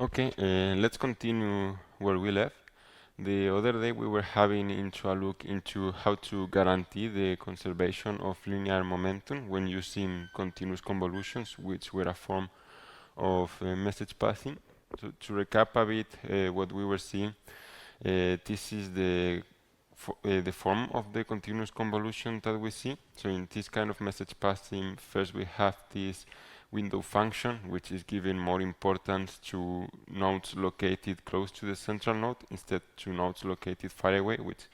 Okay, let's continue where we left. The other day we were having a look into how to guarantee the conservation of linear momentum when using continuous convolutions, which were a form of message passing. So to recap a bit what we were seeing, this is the form of the continuous convolution that we see. So in this kind of message passing, first we have this window function, which is giving more importance to nodes located close to the central node instead to nodes located far away, which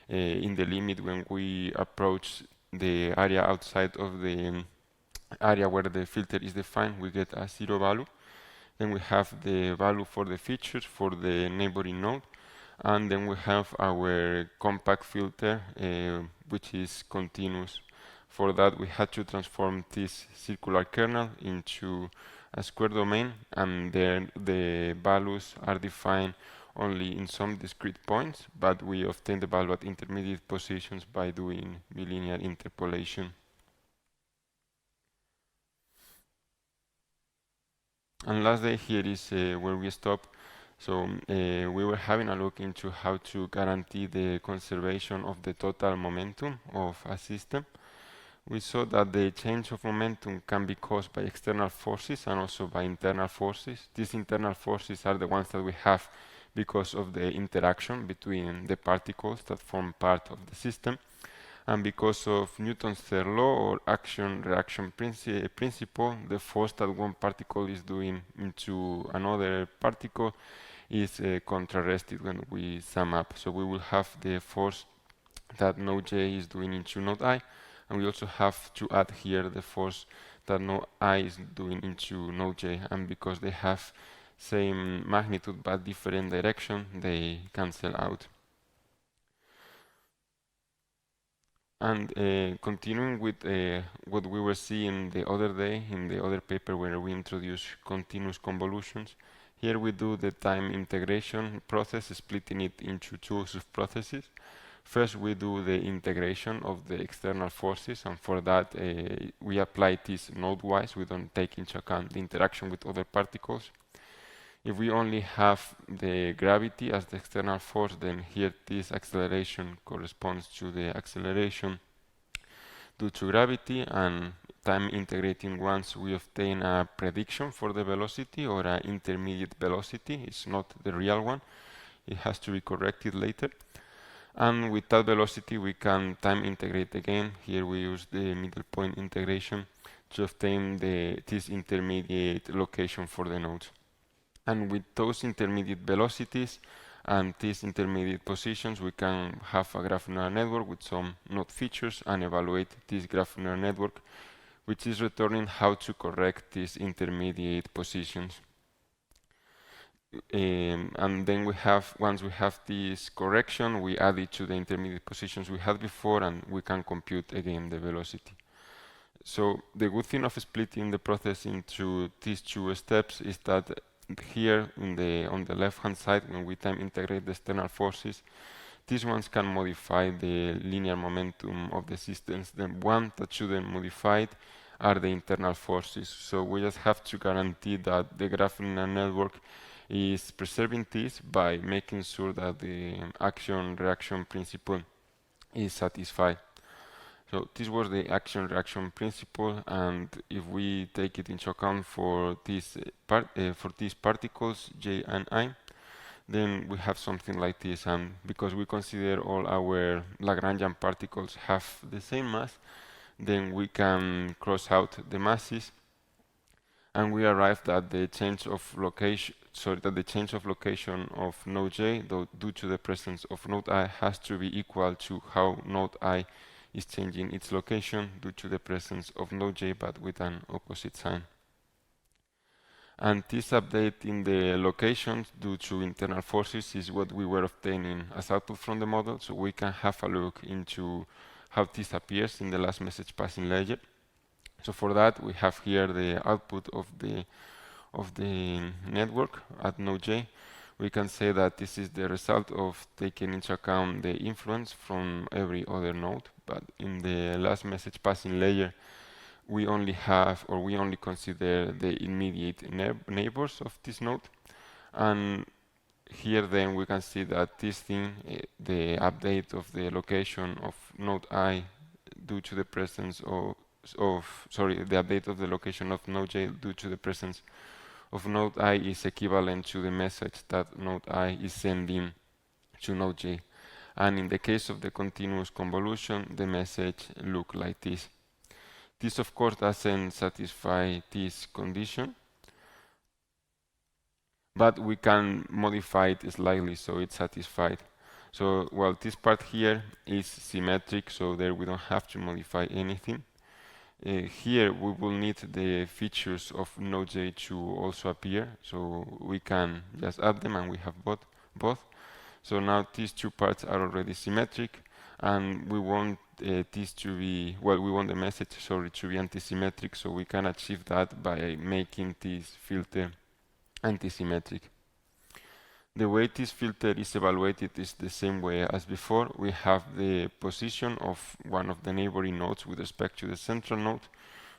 in the limit when we approach the area outside of the area where the filter is defined, we get a zero value. Then we have the value for the features for the neighboring node, and then we have our compact filter, which is continuous. For that, we had to transform this circular kernel into a square domain, and then the values are defined only in some discrete points, but we obtain the value at intermediate positions by doing bilinear interpolation. And last day here is where we stop. So we were having a look into how to guarantee the conservation of the total momentum of a system. We saw that the change of momentum can be caused by external forces and also by internal forces. These internal forces are the ones that we have because of the interaction between the particles that form part of the system. And because of Newton's third law or action-reaction principle, the force that one particle is doing into another particle is contrasted when we sum up. So we will have the force that node J is doing into node I, and we also have to add here the force that node I is doing into node J, and because they have same magnitude but different direction, they cancel out. And continuing with what we were seeing the other day in the other paper where we introduced continuous convolutions, here we do the time integration process, splitting it into two subprocesses. First, we do the integration of the external forces, and for that we apply this node-wise. We don't take into account the interaction with other particles. If we only have the gravity as the external force, then here this acceleration corresponds to the acceleration due to gravity, and time integrating once we obtain a prediction for the velocity or an intermediate velocity. It's not the real one. It has to be corrected later. And with that velocity we can time integrate again. Here we use the middle point integration to obtain this intermediate location for the nodes. And with those intermediate velocities and these intermediate positions, we can have a graph neural network with some node features and evaluate this graph neural network, which is returning how to correct these intermediate positions. And then once we have this correction, we add it to the intermediate positions we had before, and we can compute again the velocity. So the good thing of splitting the process into these two steps is that here on the left hand side, when we time integrate the external forces, these ones can modify the linear momentum of the systems. The one that shouldn't modify it are the internal forces. So we just have to guarantee that the graph neural network is preserving this by making sure that the action-reaction principle is satisfied. So this was the action-reaction principle, and if we take it into account for these particles J and I, then we have something like this. And because we consider all our Lagrangian particles have the same mass, then we can cross out the masses, and we arrived at the change of location. That the change of location of node J, though due to the presence of node I, has to be equal to how node I is changing its location due to the presence of node J, but with an opposite sign. And this update in the locations due to internal forces is what we were obtaining as output from the model. So we can have a look into how this appears in the last message passing layer. So for that, we have here the output of the network at node J. We can say that this is the result of taking into account the influence from every other node, but in the last message passing layer we only consider the immediate neighbors of this node, And here then we can see that this thing, the update of the location of node I due to the presence the update of the location of node j due to the presence of node I is equivalent to the message that node I is sending to node j. And in the case of the continuous convolution, the message look like this. This of course doesn't satisfy this condition, but we can modify it slightly so it's satisfied. So well, this part here is symmetric, so there we don't have to modify anything. Here we will need the features of Node.js to also appear, so we can just add them and we have both. So now these two parts are already symmetric, and we want this to be, well, we want the message, sorry, to be anti-symmetric, so we can achieve that by making this filter anti-symmetric. The way this filter is evaluated is the same way as before. We have the position of one of the neighboring nodes with respect to the central node.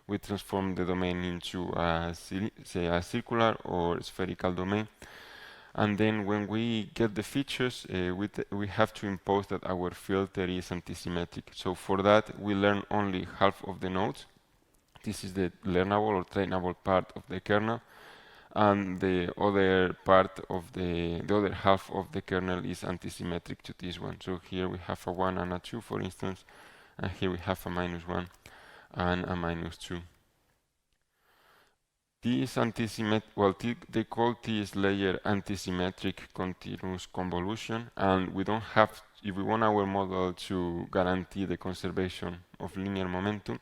We transform the domain into say a circular or spherical domain. And then when we get the features, we have to impose that our filter is anti-symmetric. So for that, we learn only half of the nodes. This is the learnable or trainable part of the kernel. And the other part of the other half of the kernel is anti-symmetric to this one. So here we have a 1 and a 2, for instance, and here we have a -1 and a -2. This they call this layer anti-symmetric continuous convolution, and we don't have, if we want our model to guarantee the conservation of linear momentum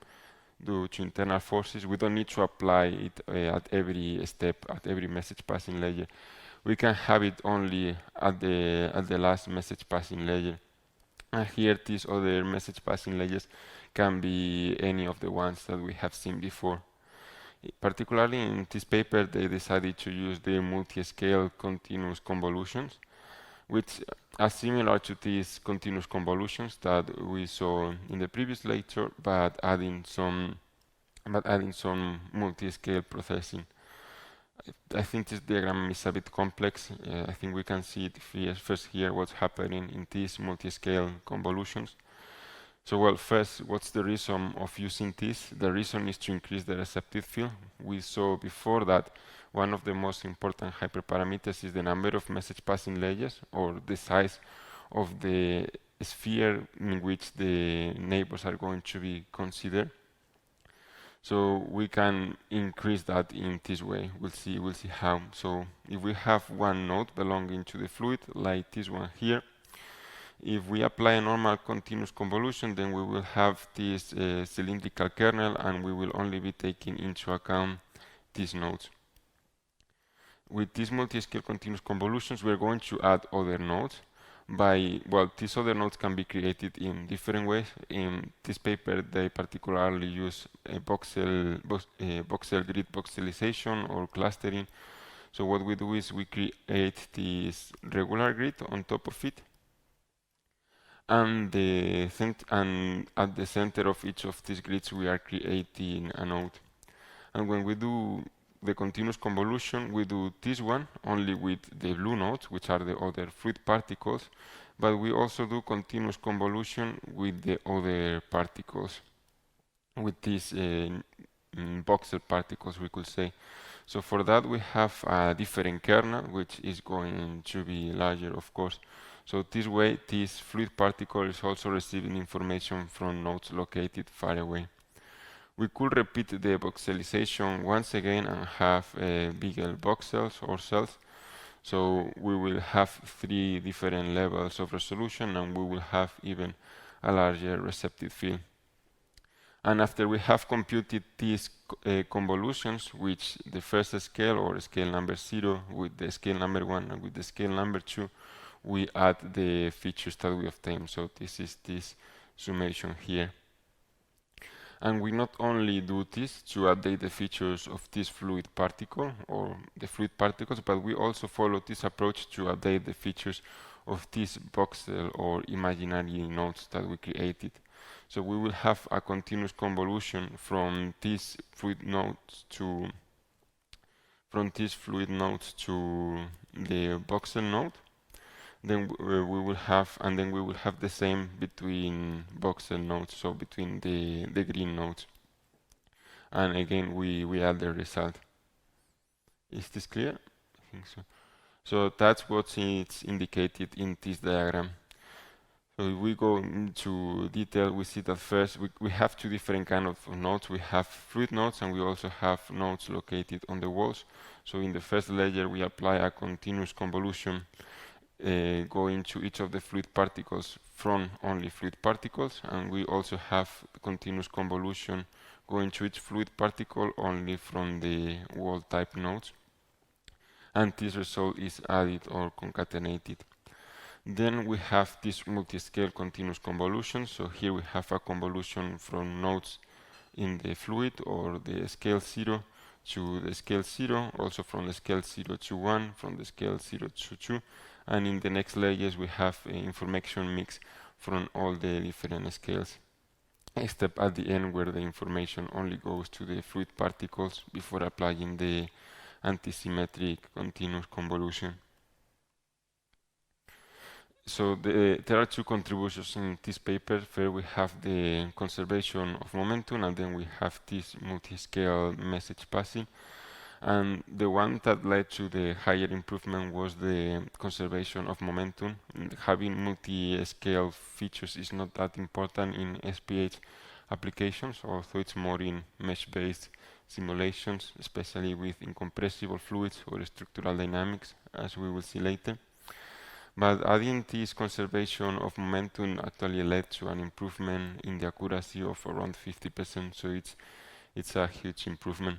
due to internal forces, we don't need to apply it at every step, at every message passing layer. We can have it only at the last message passing layer. And here these other message passing layers can be any of the ones that we have seen before. Particularly in this paper, they decided to use the multi-scale continuous convolutions, which are similar to these continuous convolutions that we saw in the previous lecture, but adding some multi-scale processing. I think this diagram is a bit complex. I think we can see it first here what's happening in these multi-scale convolutions. So well, first, what's the reason of using this? The reason is to increase the receptive field. We saw before that one of the most important hyperparameters is the number of message passing layers, or the size of the sphere in which the neighbors are going to be considered. So we can increase that in this way. We'll see how. So if we have one node belonging to the fluid, like this one here, if we apply a normal continuous convolution, then we will have this cylindrical kernel, and we will only be taking into account these nodes. With these multi-scale continuous convolutions, we're going to add other nodes. These other nodes can be created in different ways. In this paper, they particularly use voxel grid voxelization or clustering. So what we do is we create this regular grid on top of it, and at the center of each of these grids we are creating a node. And when we do the continuous convolution, we do this one only with the blue nodes, which are the other fluid particles, but we also do continuous convolution with the other particles, with these voxel particles, we could say. So for that we have a different kernel, which is going to be larger, of course. So this way, this fluid particle is also receiving information from nodes located far away. We could repeat the voxelization once again and have bigger voxels or cells. So we will have 3 different levels of resolution, and we will have even a larger receptive field. And after we have computed these convolutions, which the first scale, or scale number 0, with the scale number 1 and with the scale number 2, we add the features that we obtain. So this is this summation here. And we not only do this to update the features of this fluid particle or the fluid particles, but we also follow this approach to update the features of these voxel or imaginary nodes that we created. So we will have a continuous convolution from these fluid nodes to from these fluid nodes to the voxel node. Then we will have, and then we will have the same between voxel nodes, so between the green nodes. And again, we add the result. Is this clear? I think so. So that's what it's indicated in this diagram. So if we go into detail, we see that first we have two different kind of nodes. We have fluid nodes and we also have nodes located on the walls. So in the first layer, we apply a continuous convolution going to each of the fluid particles from only fluid particles, and we also have continuous convolution going to each fluid particle only from the wall type nodes, and this result is added or concatenated. Then we have this multi-scale continuous convolution. So here we have a convolution from nodes in the fluid or the scale 0 to the scale 0, also from the scale 0 to 1, from the scale 0 to 2, and in the next layers we have information mix from all the different scales, except at the end where the information only goes to the fluid particles before applying the antisymmetric continuous convolution. So there are two contributions in this paper. First, we have the conservation of momentum, and then we have this multi-scale message passing. And the one that led to the higher improvement was the conservation of momentum. Having multi-scale features is not that important in SPH applications, although it's more in mesh-based simulations, especially with incompressible fluids or structural dynamics, as we will see later. But adding this conservation of momentum actually led to an improvement in the accuracy of around 50%, so it's a huge improvement.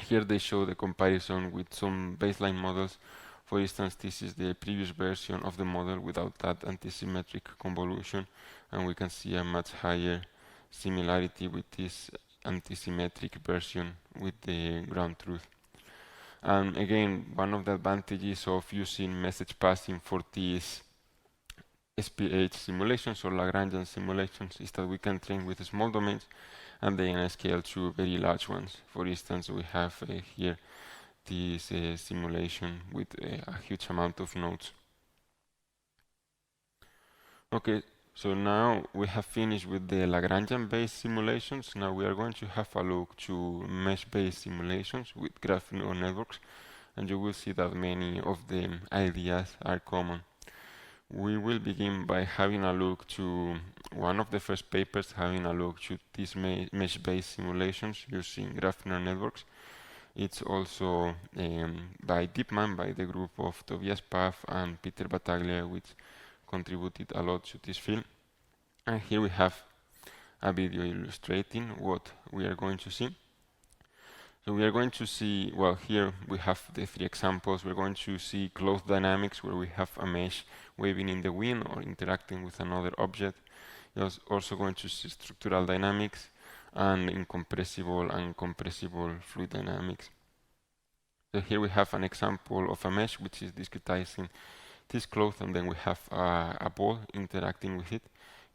Here they show the comparison with some baseline models. For instance, this is the previous version of the model without that antisymmetric convolution, and we can see a much higher similarity with this antisymmetric version with the ground truth. And again, one of the advantages of using message passing for these SPH simulations or Lagrangian simulations is that we can train with small domains and then scale to very large ones. For instance, we have here this simulation with a huge amount of nodes. Okay, so now we have finished with the Lagrangian-based simulations. Now we are going to have a look to mesh-based simulations with graph neural networks, and you will see that many of the ideas are common. We will begin by having a look to one of the first papers, having a look to these mesh-based simulations using graph neural networks. It's also by DeepMind, by the group of Tobias Pfaff and Peter Battaglia, which contributed a lot to this field. And here we have a video illustrating what we are going to see. So we are going to see, well, here we have the three examples. We're going to see cloth dynamics, where we have a mesh waving in the wind or interacting with another object. We're also going to see structural dynamics and incompressible and compressible fluid dynamics. So here we have an example of a mesh which is discretizing this cloth, and then we have a ball interacting with it.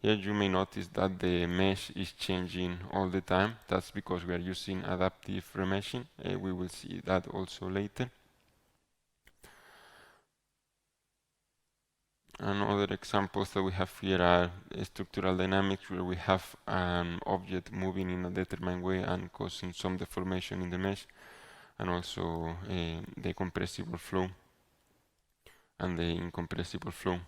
Here you may notice that the mesh is changing all the time. That's because we are using adaptive remeshing. We will see that also later. And other examples that we have here are structural dynamics, where we have an object moving in a determined way and causing some deformation in the mesh, and also the compressible flow and the incompressible flow.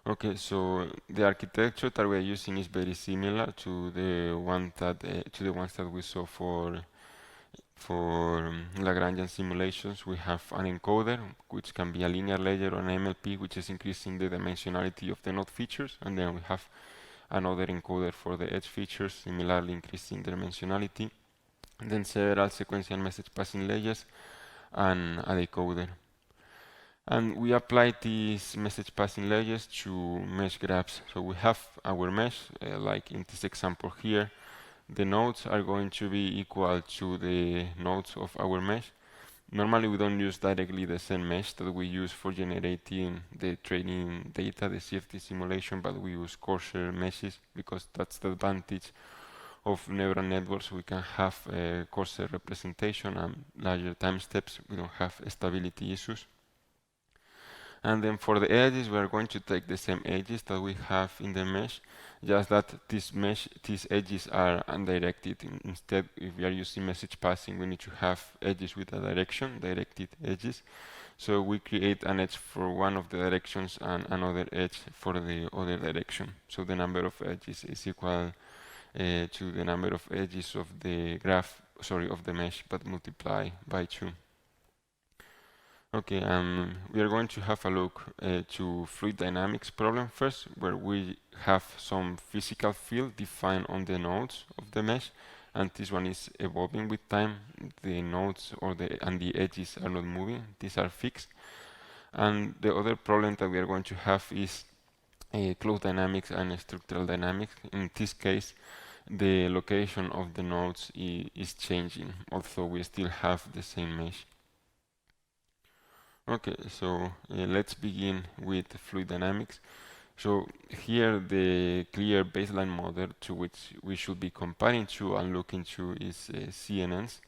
Okay, so the architecture that we are using is very similar to the one that to the ones that we saw for Lagrangian simulations. We have an encoder, which can be a linear layer, or an MLP, which is increasing the dimensionality of the node features, and then we have another encoder for the edge features, similarly increasing the dimensionality, and then several sequential message passing layers and a decoder. And we apply these message passing layers to mesh graphs. So we have our mesh, like in this example here. The nodes are going to be equal to the nodes of our mesh. Normally we don't use directly the same mesh that we use for generating the training data, the CFD simulation, but we use coarser meshes because that's the advantage of neural networks, we can have coarser representation and larger time steps. We don't have stability issues. And then for the edges, we are going to take the same edges that we have in the mesh, just that these edges are undirected. Instead, if we are using message passing, we need to have edges with a direction, directed edges. So we create an edge for one of the directions and another edge for the other direction. So the number of edges is equal to the number of edges of the graph, sorry, of the mesh, but multiply by 2. Okay, we are going to have a look to fluid dynamics problem first, where we have some physical field defined on the nodes of the mesh, and this one is evolving with time. The nodes and the edges are not moving; these are fixed. And the other problem that we are going to have is cloud dynamics and structural dynamics. In this case, the location of the nodes is changing, although we still have the same mesh. Okay, so let's begin with fluid dynamics. So here the clear baseline model to which we should be comparing to and looking to is CNNs.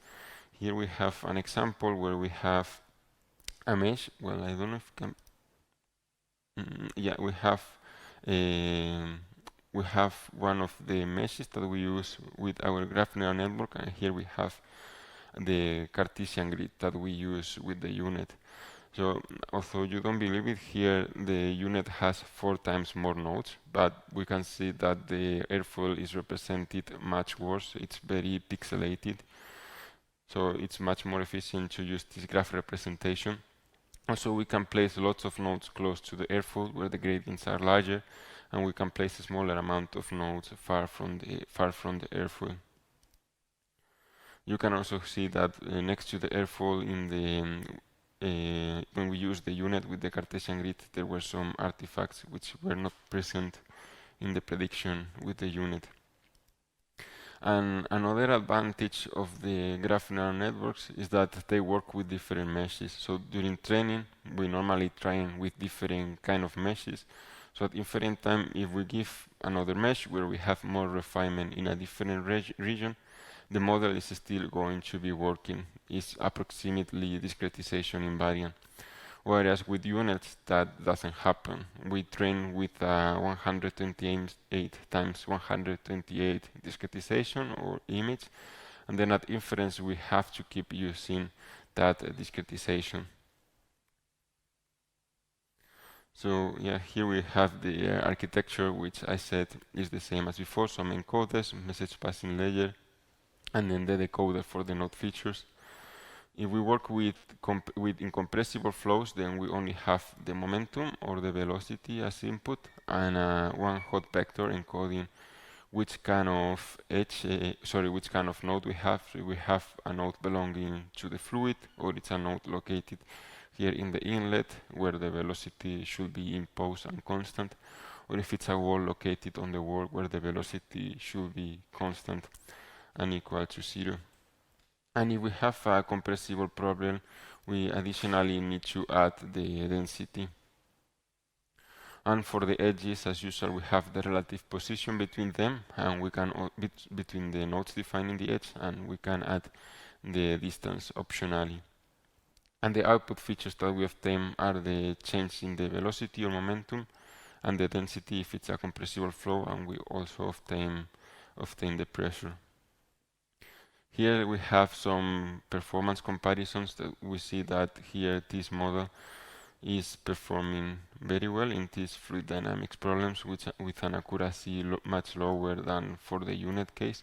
Here we have an example where we have a mesh. Well, I don't know if can. Yeah, we have one of the meshes that we use with our graph neural network, and here we have the Cartesian grid that we use with the unit. So although you don't believe it, here the unit has 4 times more nodes, but we can see that the airfoil is represented much worse. It's very pixelated, so it's much more efficient to use this graph representation. Also, we can place lots of nodes close to the airfoil where the gradients are larger, and we can place a smaller amount of nodes far from the airfoil. You can also see that next to the airfoil in the when we used the unit with the Cartesian grid, there were some artifacts which were not present in the prediction with the unit. And another advantage of the graph neural networks is that they work with different meshes. So during training, we normally train with different kind of meshes. So at inference time, if we give another mesh where we have more refinement in a different region, the model is still going to be working. It's approximately discretization invariant. Whereas with units, that doesn't happen. We train with 128 times 128 discretization or image, and then at inference, we have to keep using that discretization. So yeah, here we have the architecture, which I said is the same as before. Some encoders, message passing layer, and then the decoder for the node features. If we work with incompressible flows, then we only have the momentum or the velocity as input, and one hot vector encoding which kind of which kind of node we have. So we have a node belonging to the fluid, or it's a node located here in the inlet where the velocity should be imposed and constant, or if it's a wall located on the wall where the velocity should be constant and equal to 0. And if we have a compressible problem, we additionally need to add the density. And for the edges, as usual, we have the relative position between them, and we can between the nodes defining the edge, and we can add the distance optionally. And the output features that we obtain are the change in the velocity or momentum, and the density if it's a compressible flow, and we also obtain the pressure. Here we have some performance comparisons that we see that here this model is performing very well in these fluid dynamics problems with an accuracy much lower than for the unit case.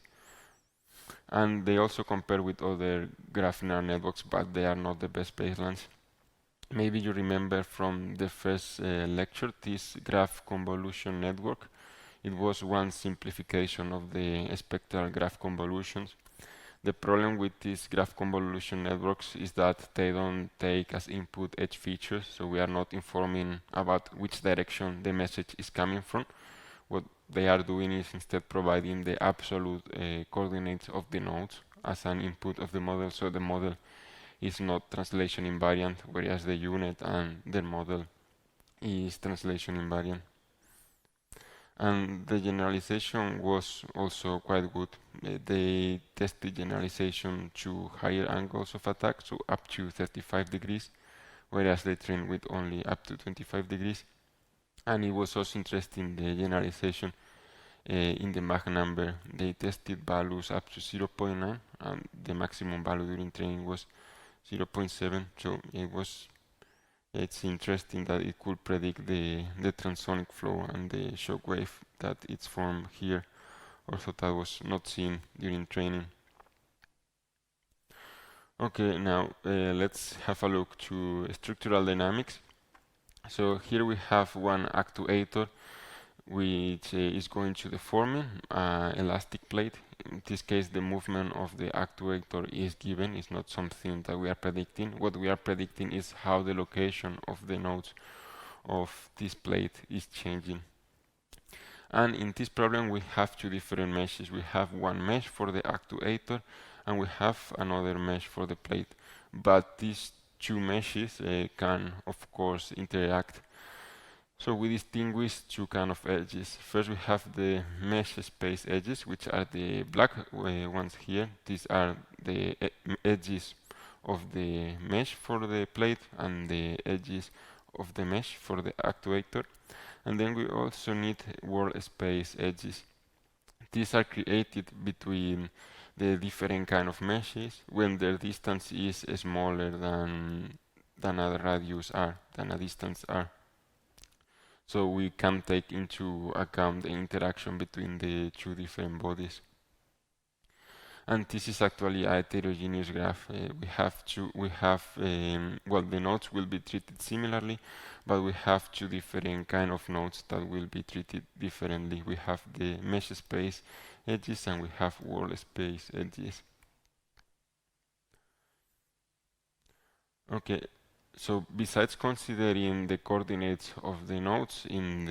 And they also compare with other graph neural networks, but they are not the best baselines. Maybe you remember from the first lecture this graph convolution network. It was one simplification of the spectral graph convolutions. The problem with these graph convolution networks is that they don't take as input edge features, so we are not informing about which direction the message is coming from. What they are doing is instead providing the absolute coordinates of the nodes as an input of the model, so the model is not translation invariant, whereas the unit and the model is translation invariant. And the generalization was also quite good. they tested generalization to higher angles of attack, so up to 35 degrees, whereas they trained with only up to 25 degrees. And it was also interesting the generalization in the Mach number. They tested values up to 0.9, and the maximum value during training was 0.7. So it's interesting that it could predict the transonic flow and the shock wave that it's formed here. Also, that was not seen during training. Okay, now let's have a look to structural dynamics. So here we have one actuator which is going to deforming elastic plate. In this case, the movement of the actuator is given. It's not something that we are predicting. What we are predicting is how the location of the nodes of this plate is changing. And in this problem, we have two different meshes. We have one mesh for the actuator, and we have another mesh for the plate. But these two meshes can, of course, interact. So we distinguish two kind of edges. First, we have the mesh space edges, which are the black ones here. These are the edges of the mesh for the plate and the edges of the mesh for the actuator. And then we also need world space edges. These are created between the different kind of meshes when their distance is smaller than a radius r, than a distance r. So we can take into account the interaction between the two different bodies. And this is actually a heterogeneous graph. Well, the nodes will be treated similarly, but we have two different kind of nodes that will be treated differently. We have the mesh space edges and we have world space edges. Okay, so besides considering the coordinates of the nodes in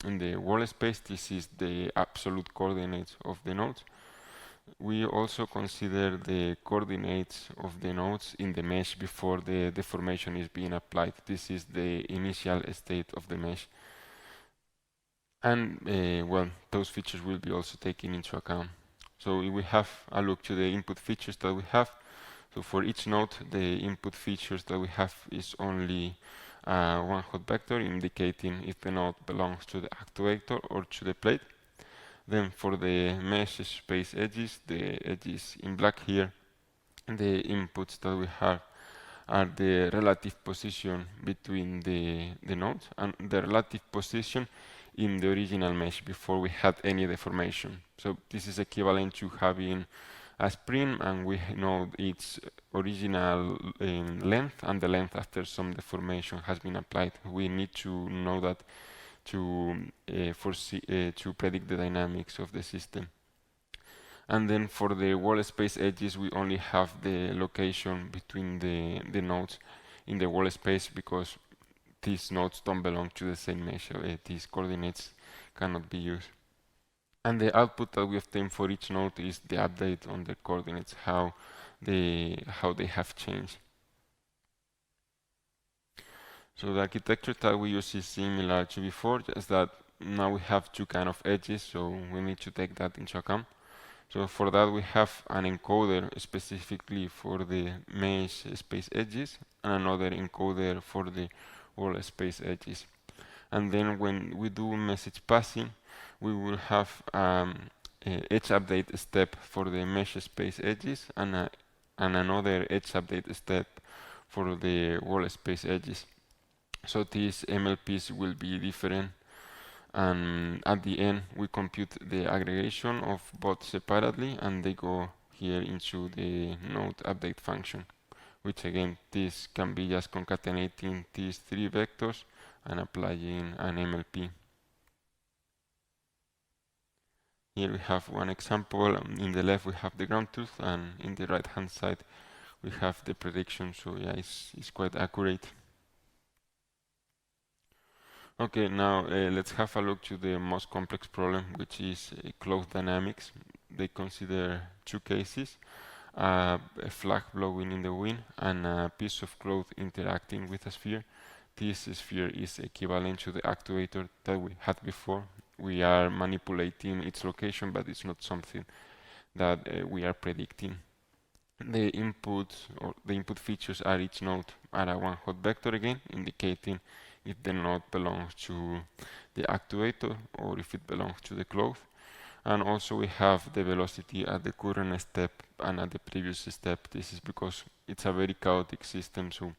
the world space, this is the absolute coordinates of the nodes. We also consider the coordinates of the nodes in the mesh before the deformation is being applied. This is the initial state of the mesh. And well, those features will be also taken into account. So if we have a look to the input features that we have, so for each node, the input features that we have is only one hot vector indicating if the node belongs to the actuator or to the plate. Then for the mesh space edges, the edges in black here, the inputs that we have are the relative position between the nodes and the relative position in the original mesh before we had any deformation. So this is equivalent to having a spring and we know its original length and the length after some deformation has been applied. We need to know that to predict the dynamics of the system. And then for the world space edges, we only have the location between the nodes in the world space because these nodes don't belong to the same mesh. These coordinates cannot be used. And the output that we obtain for each node is the update on the coordinates, how they have changed. So the architecture that we use is similar to before, just that now we have two kind of edges, so we need to take that into account. So for that we have an encoder specifically for the mesh space edges and another encoder for the world space edges. And then when we do message passing, we will have edge update step for the mesh space edges and another edge update step for the world space edges. So these MLPs will be different, and at the end we compute the aggregation of both separately and they go here into the node update function, which again this can be just concatenating these three vectors and applying an MLP. Here we have one example. In the left we have the ground truth and in the right hand side we have the prediction, so yeah, it's quite accurate. Okay, now let's have a look to the most complex problem, which is cloth dynamics. They consider two cases, a flag blowing in the wind and a piece of cloth interacting with a sphere. This sphere is equivalent to the actuator that we had before. We are manipulating its location, but it's not something that we are predicting. The input features are each node are a one hot vector again, indicating if the node belongs to the actuator or if it belongs to the cloth. And also we have the velocity at the current step and at the previous step. This is because it's a very chaotic system, so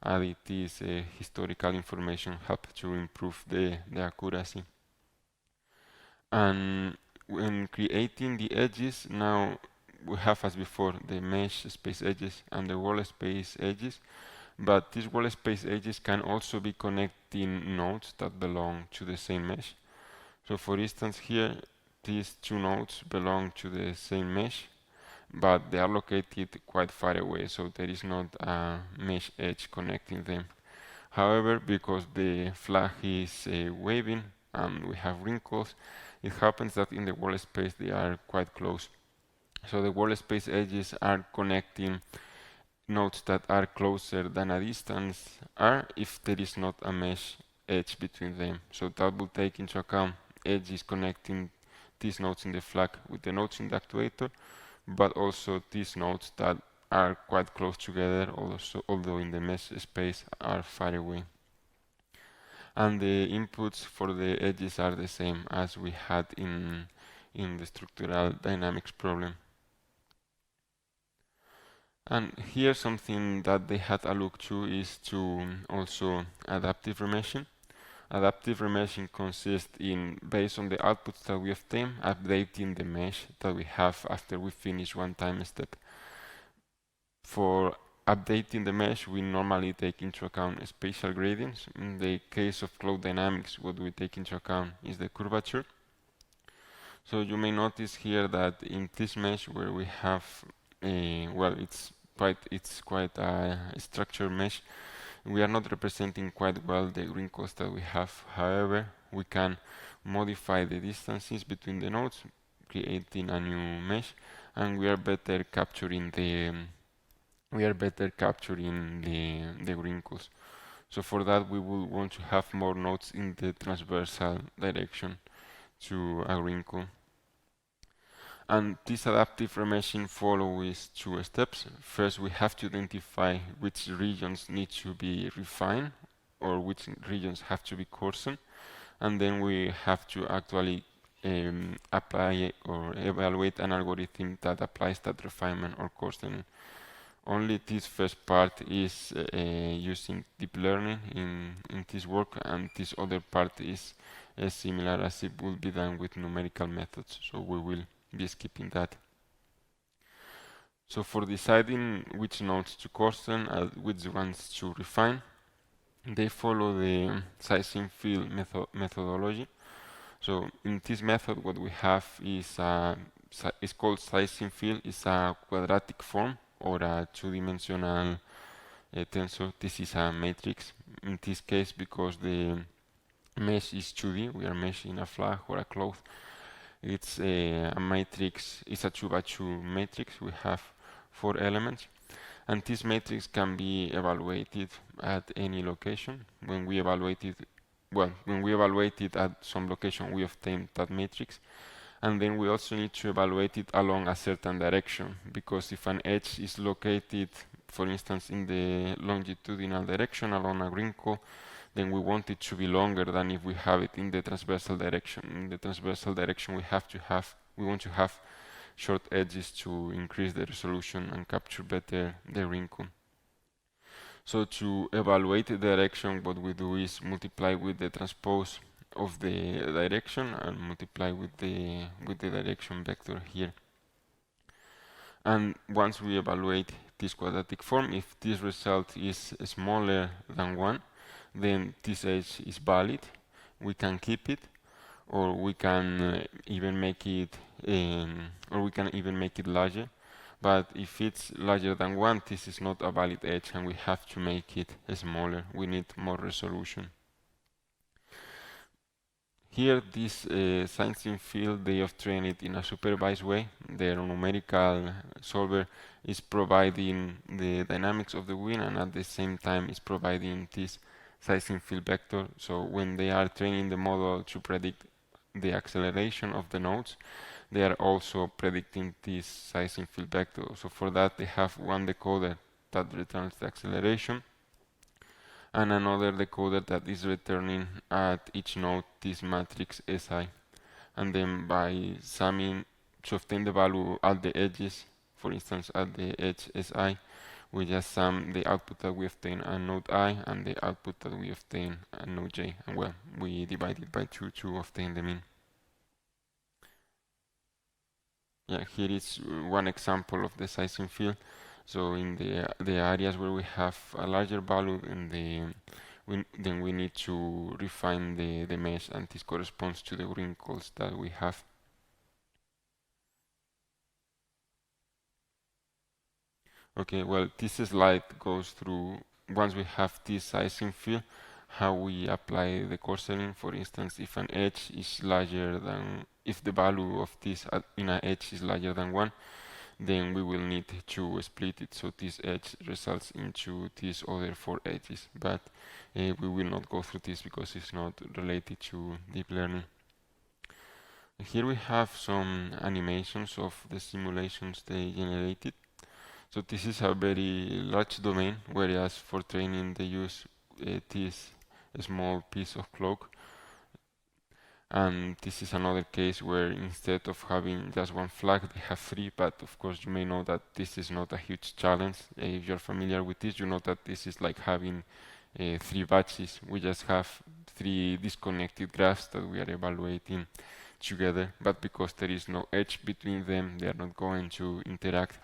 adding this historical information helps to improve the accuracy. And when creating the edges, now we have as before the mesh space edges and the wall space edges, but these wall space edges can also be connecting nodes that belong to the same mesh. So for instance here, these two nodes belong to the same mesh, but they are located quite far away, so there is not a mesh edge connecting them. However, because the flag is waving and we have wrinkles, it happens that in the wall space they are quite close. So the wall space edges are connecting nodes that are closer than a distance r if there is not a mesh edge between them. So that will take into account edges connecting these nodes in the flag with the nodes in the actuator, but also these nodes that are quite close together, also, although in the mesh space are far away. And the inputs for the edges are the same as we had in the structural dynamics problem. And here something that they had a look to is to also adaptive remeshing. Adaptive remeshing consists in, based on the outputs that we obtain, updating the mesh that we have after we finish one time step. For updating the mesh, we normally take into account spatial gradients. In the case of cloud dynamics, what we take into account is the curvature. So you may notice here that in this mesh where we have well, it's quite a structured mesh. We are not representing quite well the wrinkles that we have. However, we can modify the distances between the nodes, creating a new mesh, and we are better capturing the wrinkles. So for that, we will want to have more nodes in the transversal direction to a wrinkle. And this adaptive remeshing follows two steps. First, we have to identify which regions need to be refined or which regions have to be coarsened. And then we have to actually apply or evaluate an algorithm that applies that refinement or coarsening. Only this first part is using deep learning in this work, and this other part is similar as it would be done with numerical methods. So we will be skipping that. So for deciding which nodes to coarsen and which ones to refine, they follow the sizing field methodology. So in this method, what we have is it's called sizing field. It's a quadratic form or a two-dimensional tensor. This is a matrix. In this case, because the mesh is 2D, we are meshing a flag or a cloth. It's a matrix. It's a 2x2 matrix. We have 4 elements, and this matrix can be evaluated at any location. When we evaluate it at some location, we obtain that matrix. And then we also need to evaluate it along a certain direction, because if an edge is located, for instance, in the longitudinal direction along a wrinkle, then we want it to be longer than if we have it in the transversal direction. In the transversal direction, we want to have short edges to increase the resolution and capture better the wrinkle. So to evaluate the direction, what we do is multiply with the transpose of the direction and multiply with the direction vector here. And once we evaluate this quadratic form, if this result is smaller than 1, then this edge is valid. We can keep it, or we can even make it larger. But if it's larger than 1, this is not a valid edge, and we have to make it smaller. We need more resolution. Here, this sizing field, they have trained it in a supervised way. The numerical solver is providing the dynamics of the wind, and at the same time is providing this sizing field vector. So when they are training the model to predict the acceleration of the nodes, they are also predicting this sizing field vector. So for that, they have one decoder that returns the acceleration and another decoder that is returning at each node this matrix Si. And then by summing to obtain the value at the edges, for instance at the edge Si, we just sum the output that we obtain at node I and the output that we obtain at node J, and well, we divide it by 2 to obtain the mean. Yeah, here is one example of the sizing field. So in the areas where we have a larger value in then we need to refine the mesh, and this corresponds to the wrinkles that we have. Okay, well, this slide goes through, once we have this sizing field, how we apply the coarsening. For instance, if an edge is larger than, if the value of this in an edge is larger than 1, then we will need to split it, so this edge results into these other 4 edges. But we will not go through this because it's not related to deep learning. Here we have some animations of the simulations they generated. So this is a very large domain, whereas for training they use this small piece of cloak. And this is another case where instead of having just one flag, they have 3, but of course you may know that this is not a huge challenge. If you're familiar with this, you know that this is like having 3 batches. We just have 3 disconnected graphs that we are evaluating together, but because there is no edge between them, they are not going to interact.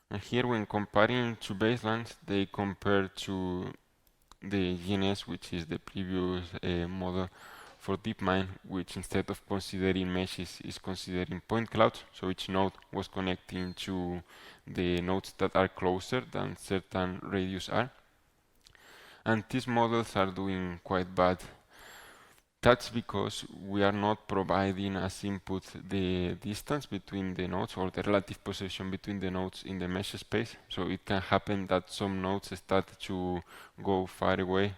And here, when comparing two baselines, they compare to the GNS, which is the previous model for DeepMind, which instead of considering meshes is considering point clouds. So each node was connecting to the nodes that are closer than certain radius are. And these models are doing quite bad. That's because we are not providing as input the distance between the nodes or the relative position between the nodes in the mesh space. So it can happen that some nodes start to go far away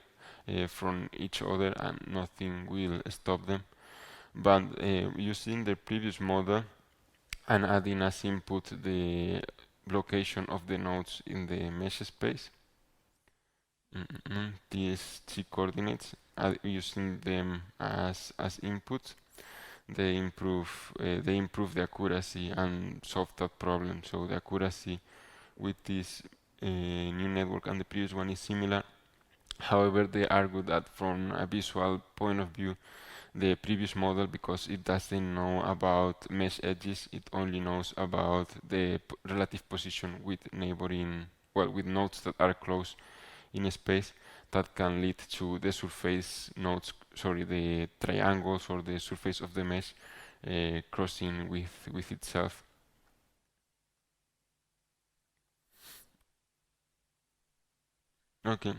from each other and nothing will stop them. But using the previous model and adding as input the location of the nodes in the mesh space, these T coordinates, using them as inputs, they improve the accuracy and solve that problem. So the accuracy with this new network and the previous one is similar. However, they argue that from a visual point of view, the previous model, because it doesn't know about mesh edges, it only knows about the relative position with neighboring, well, with nodes that are close in a space, that can lead to the surface nodes, sorry, the triangles or the surface of the mesh crossing with itself. Okay,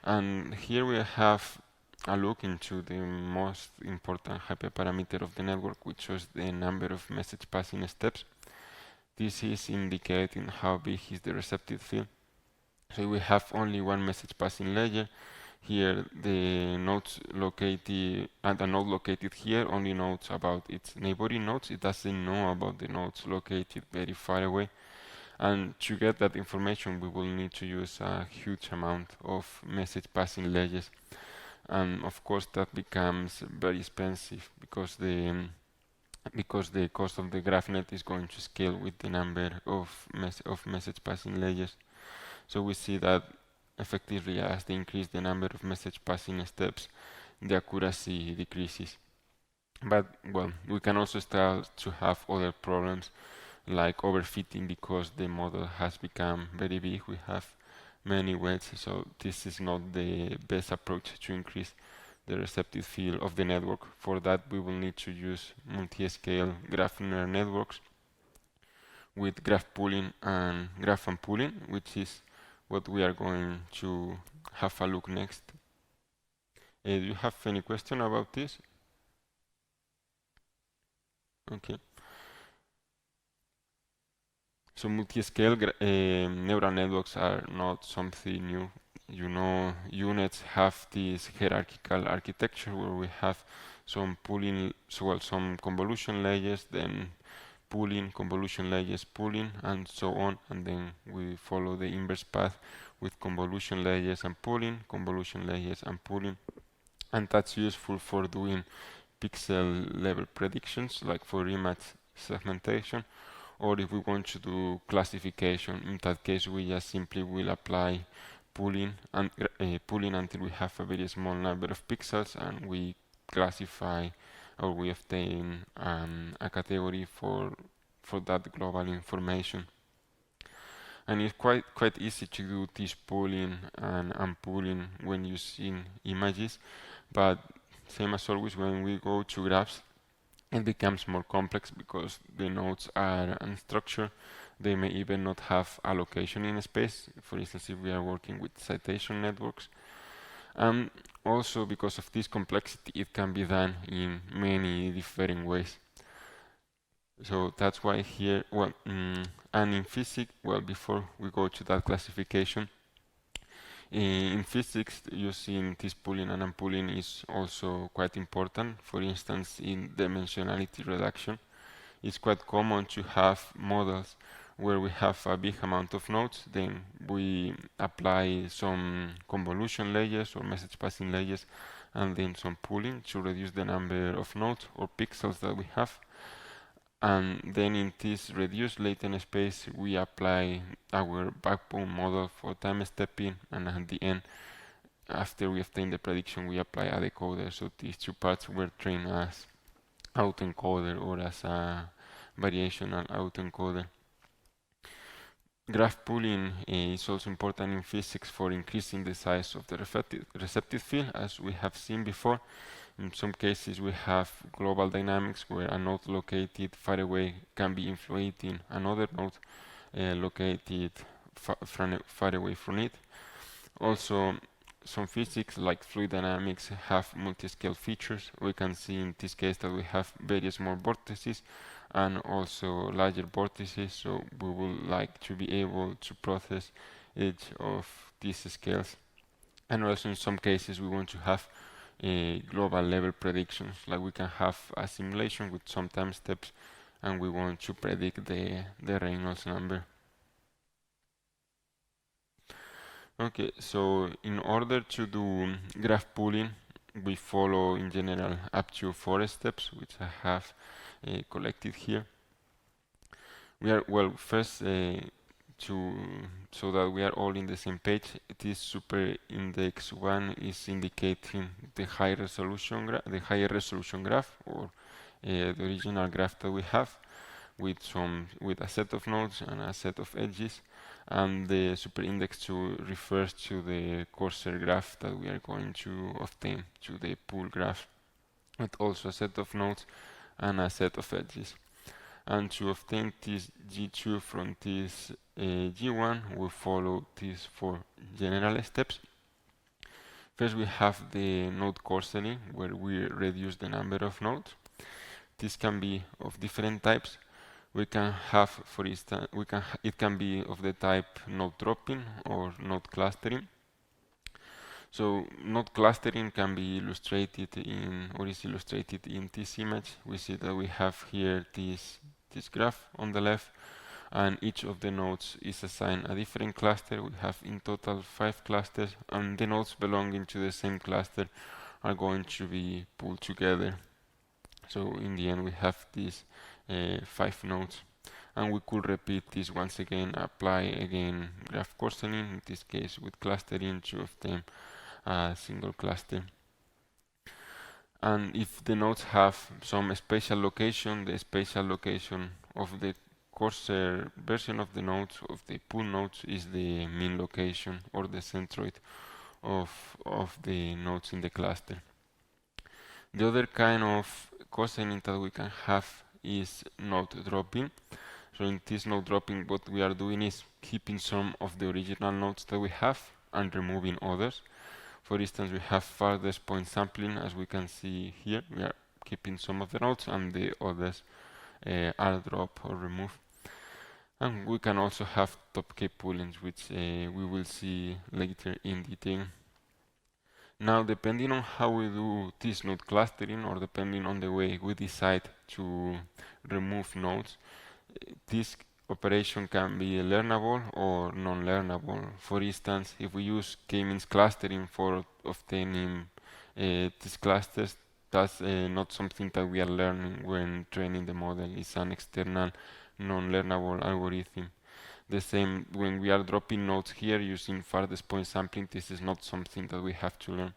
and here we have a look into the most important hyperparameter of the network, which is the number of message passing steps. This is indicating how big is the receptive field. So we have only one message passing layer. Here the nodes located, and a node located here only knows about its neighboring nodes. It doesn't know about the nodes located very far away. And to get that information, we will need to use a huge amount of message passing layers. And of course that becomes very expensive because the cost of the GraphNet is going to scale with the number of message passing layers. So we see that effectively as they increase the number of message passing steps, the accuracy decreases. But well, we can also start to have other problems like overfitting because the model has become very big. We have many weights, so this is not the best approach to increase the receptive field of the network. For that, we will need to use multi-scale graph neural networks with graph pooling and graph unpooling, which is what we are going to have a look next. Do you have any question about this? Okay. So multi-scale neural networks are not something new. You know, units have this hierarchical architecture where we have some pooling, so well, some convolution layers, then pooling, convolution layers, pooling, and so on. And then we follow the inverse path with convolution layers and pooling, convolution layers and pooling. And that's useful for doing pixel level predictions, like for image segmentation, or if we want to do classification. In that case, we just simply will apply pooling and pooling until we have a very small number of pixels, and we classify or we obtain a category for that global information. And it's quite easy to do this pooling and unpooling when using images, but same as always, when we go to graphs, it becomes more complex because the nodes are unstructured. They may even not have allocation in space. For instance, if we are working with citation networks. And also because of this complexity, it can be done in many different ways. So that's why here, well, and in physics, well, before we go to that classification, in physics, using this pooling and unpooling is also quite important. For instance, in dimensionality reduction, it's quite common to have models where we have a big amount of nodes, then we apply some convolution layers or message passing layers, and then some pooling to reduce the number of nodes or pixels that we have. And then in this reduced latent space, we apply our backbone model for time stepping, and at the end, after we obtain the prediction, we apply a decoder. So these two parts were trained as autoencoder or as a variational autoencoder. Graph pooling is also important in physics for increasing the size of the receptive field, as we have seen before. In some cases, we have global dynamics where a node located far away can be influencing another node located far away from it. Also, some physics like fluid dynamics have multi-scale features. We can see in this case that we have very small vortices and also larger vortices, so we would like to be able to process each of these scales. And also in some cases we want to have global level predictions, like we can have a simulation with some time steps and we want to predict the Reynolds number. Okay, so in order to do graph pooling, we follow in general up to 4 steps, which I have collected here. We are, well, first so that we are all in the same page, this super index 1 is indicating the higher resolution graph, or the original graph that we have with a set of nodes and a set of edges, and the super index 2 refers to the cursor graph that we are going to obtain, to the pool graph, with also a set of nodes and a set of edges. And to obtain this G2 from this G1, we follow these 4 general steps. First, we have the node coarsening, where we reduce the number of nodes. This can be of different types. We can have, for instance, it can be of the type node dropping or node clustering. So node clustering can be illustrated in, or is illustrated in this image. We see that we have here this graph on the left, and each of the nodes is assigned a different cluster. We have in total 5 clusters, and the nodes belonging to the same cluster are going to be pulled together. So in the end we have these 5 nodes, and we could repeat this once again, apply again graph coarsening, in this case with clustering, to obtain a single cluster. And if the nodes have some spatial location, the spatial location of the coarser version of the nodes, of the pool nodes, is the mean location or the centroid of the nodes in the cluster. The other kind of coarsening that we can have is node dropping. So in this node dropping, what we are doing is keeping some of the original nodes that we have and removing others. For instance, we have farthest point sampling, as we can see here. We are keeping some of the nodes and the others are dropped or removed. And we can also have top K poolings, which we will see later in detail. Now, depending on how we do this node clustering, or depending on the way we decide to remove nodes, this operation can be learnable or non-learnable. For instance, if we use k-means clustering for obtaining these clusters, that's not something that we are learning when training the model. It's an external non-learnable algorithm. The same when we are dropping nodes here using farthest point sampling, this is not something that we have to learn.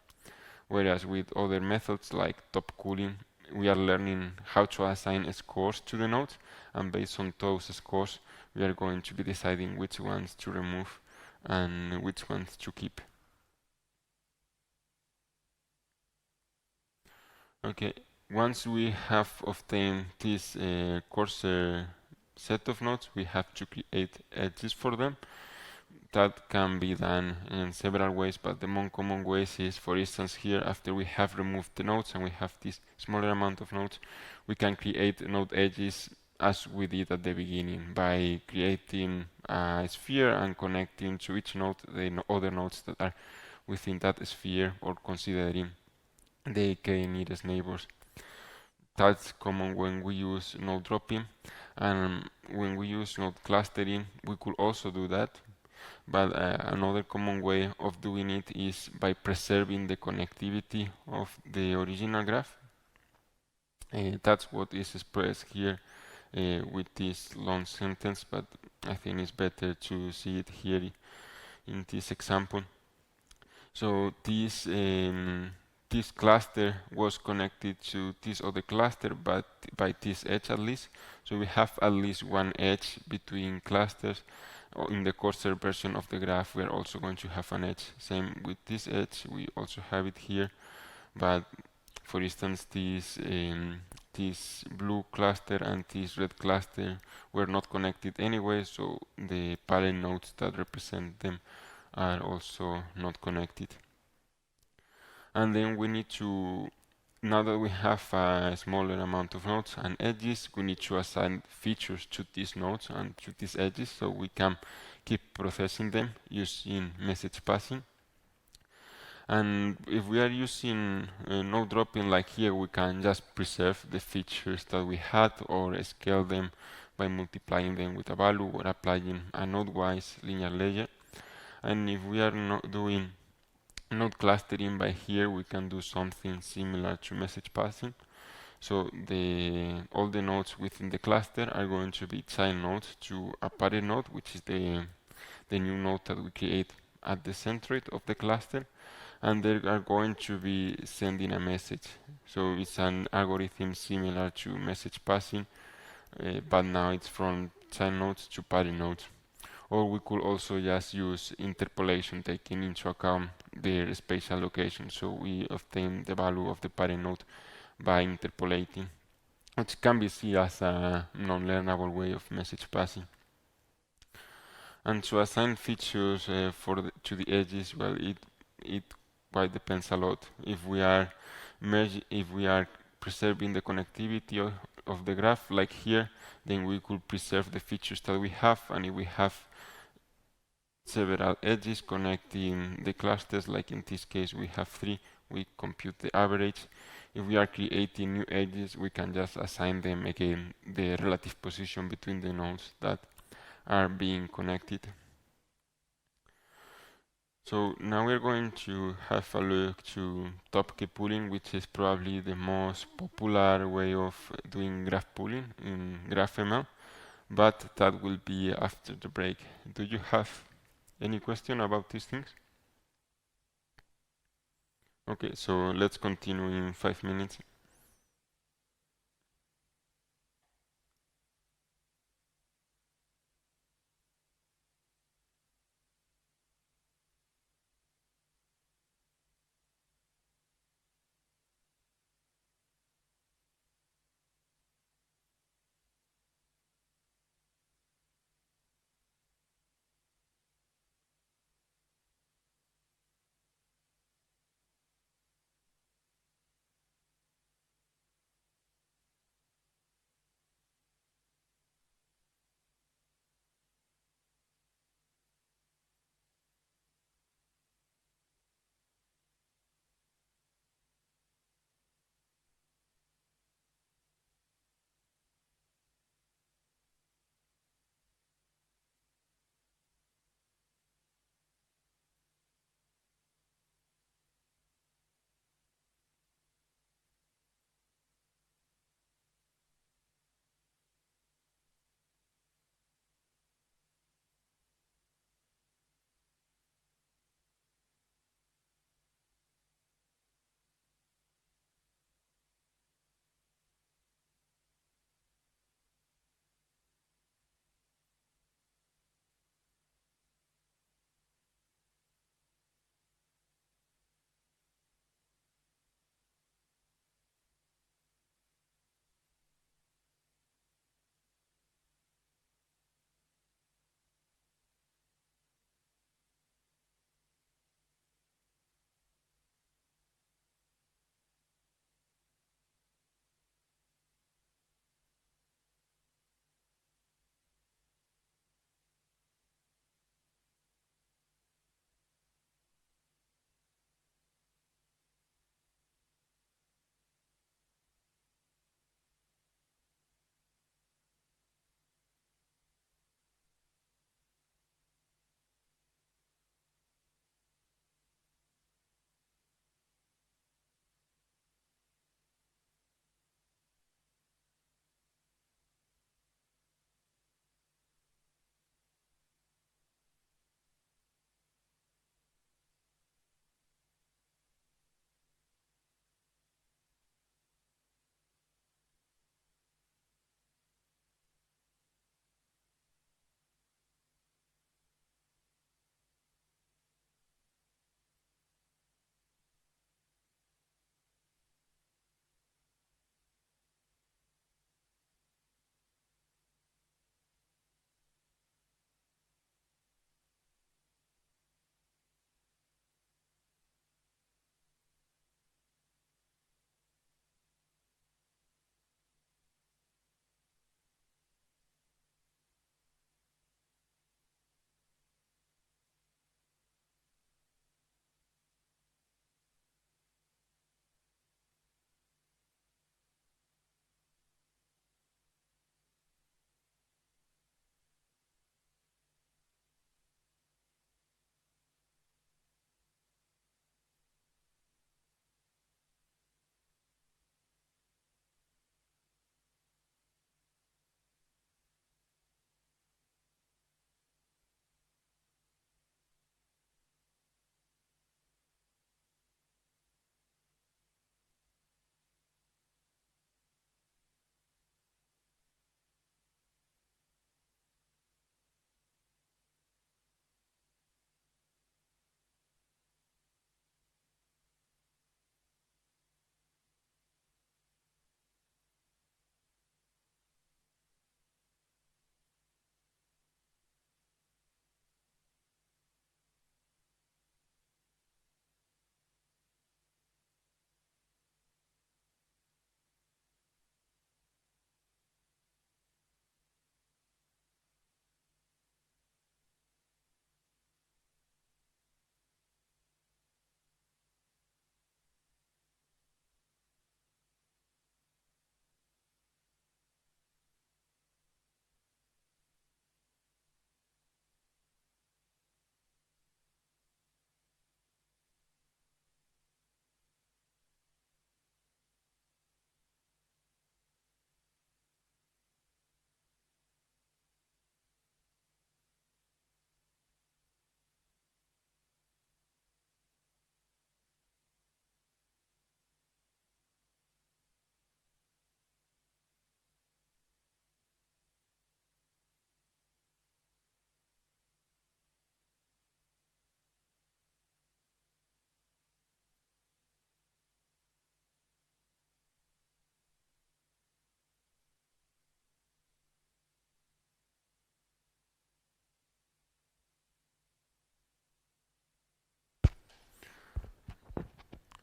Whereas with other methods like top cooling, we are learning how to assign scores to the nodes, and based on those scores, we are going to be deciding which ones to remove and which ones to keep. Okay, once we have obtained this cursor set of nodes, we have to create edges for them. That can be done in several ways, but the most common ways is, for instance, here after we have removed the nodes and we have this smaller amount of nodes, we can create node edges as we did at the beginning by creating a sphere and connecting to each node the other nodes that are within that sphere, or considering the k nearest neighbors. That's common when we use node dropping, and when we use node clustering, we could also do that. But another common way of doing it is by preserving the connectivity of the original graph. That's what is expressed here with this long sentence, but I think it's better to see it here in this example. So this cluster was connected to this other cluster, but by this edge at least. So we have at least one edge between clusters. In the cursor version of the graph, we are also going to have an edge. Same with this edge, we also have it here. But for instance, this blue cluster and this red cluster were not connected anyway, so the parent nodes that represent them are also not connected. And then we need to, now that we have a smaller amount of nodes and edges, we need to assign features to these nodes and to these edges, so we can keep processing them using message passing. And if we are using node dropping like here, we can just preserve the features that we had, or scale them by multiplying them with a value, or applying a node-wise linear layer. And if we are not doing node clustering by here, we can do something similar to message passing. So all the nodes within the cluster are going to be child nodes to a parent node, which is the new node that we create at the centroid of the cluster, and they are going to be sending a message. So it's an algorithm similar to message passing, but now it's from child nodes to parent nodes. Or we could also just use interpolation, taking into account their spatial location. So we obtain the value of the parent node by interpolating, which can be seen as a non-learnable way of message passing. And to assign features to the edges, well, it quite depends a lot. If we are preserving the connectivity of the graph, like here, then we could preserve the features that we have, and if we have several edges connecting the clusters, like in this case we have 3, we compute the average. If we are creating new edges, we can just assign them again the relative position between the nodes that are being connected. So now we're going to have a look to top-key pooling, which is probably the most popular way of doing graph pooling in GraphML, but that will be after the break. Do you have any question about these things? Okay, so let's continue in 5 minutes.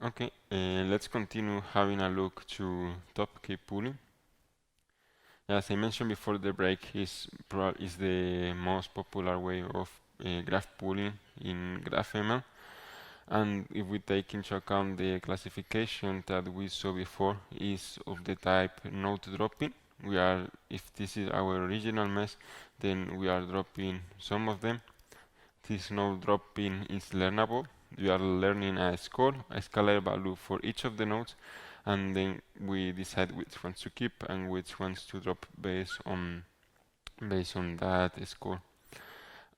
Okay, let's continue having a look to top K pooling. As I mentioned before the break, is the most popular way of graph pooling in GraphML. And if we take into account the classification that we saw before is of the type node dropping, if this is our original mesh, then we are dropping some of them. This node dropping is learnable. We are learning a score, a scalar value for each of the nodes, and then we decide which ones to keep and which ones to drop based on that score.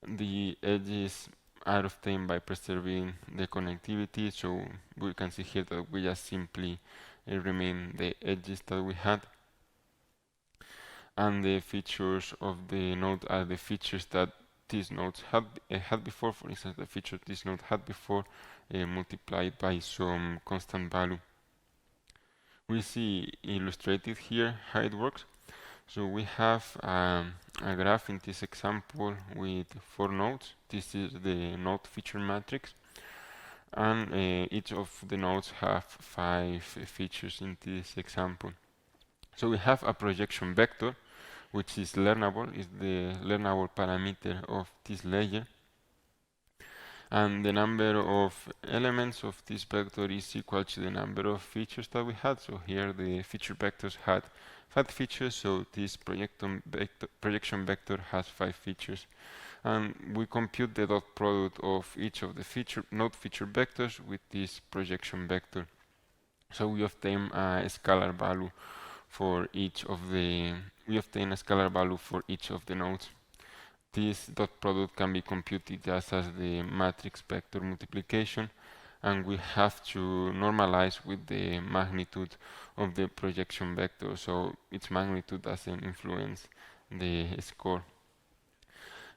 The edges are obtained by preserving the connectivity, so we can see here that we just simply remain the edges that we had, and the features of the node are the features that these nodes had before. For instance, the feature this node had before multiplied by some constant value. We see illustrated here how it works. So we have a graph in this example with 4 nodes. This is the node feature matrix, and each of the nodes have 5 features in this example. So we have a projection vector, which is learnable, is the learnable parameter of this layer, and the number of elements of this vector is equal to the number of features that we had. So here the feature vectors had 5 features, so this projection vector has 5 features. And we compute the dot product of each of the node feature vectors with this projection vector. So we obtain a scalar value for each of the nodes. This dot product can be computed just as the matrix vector multiplication, and we have to normalize with the magnitude of the projection vector, so its magnitude doesn't influence the score.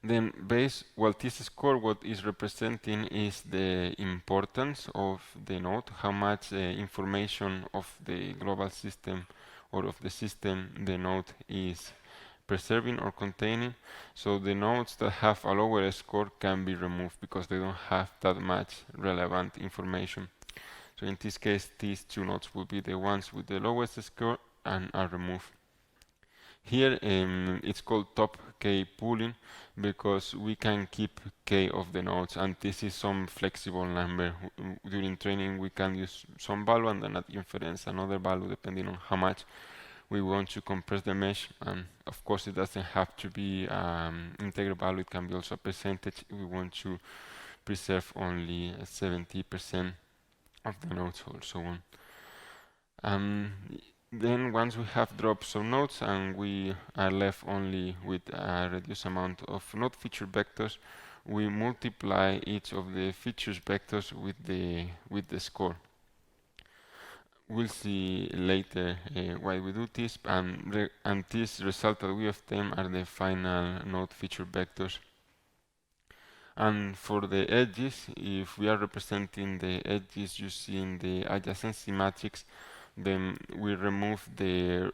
Then this score, what is representing is the importance of the node, how much information of the global system or of the system the node is preserving or containing. So the nodes that have a lower score can be removed because they don't have that much relevant information. So in this case, these 2 nodes will be the ones with the lowest score and are removed. Here it's called top K pooling because we can keep K of the nodes, and this is some flexible number. During training we can use some value and then at inference another value depending on how much we want to compress the mesh. And of course it doesn't have to be integer value, it can be also a percentage. We want to preserve only 70% of the nodes or so on. Then once we have dropped some nodes and we are left only with a reduced amount of node feature vectors, we multiply each of the features vectors with the score. We'll see later why we do this, and this result that we obtain are the final node feature vectors. And for the edges, if we are representing the edges using the adjacency matrix, then we remove the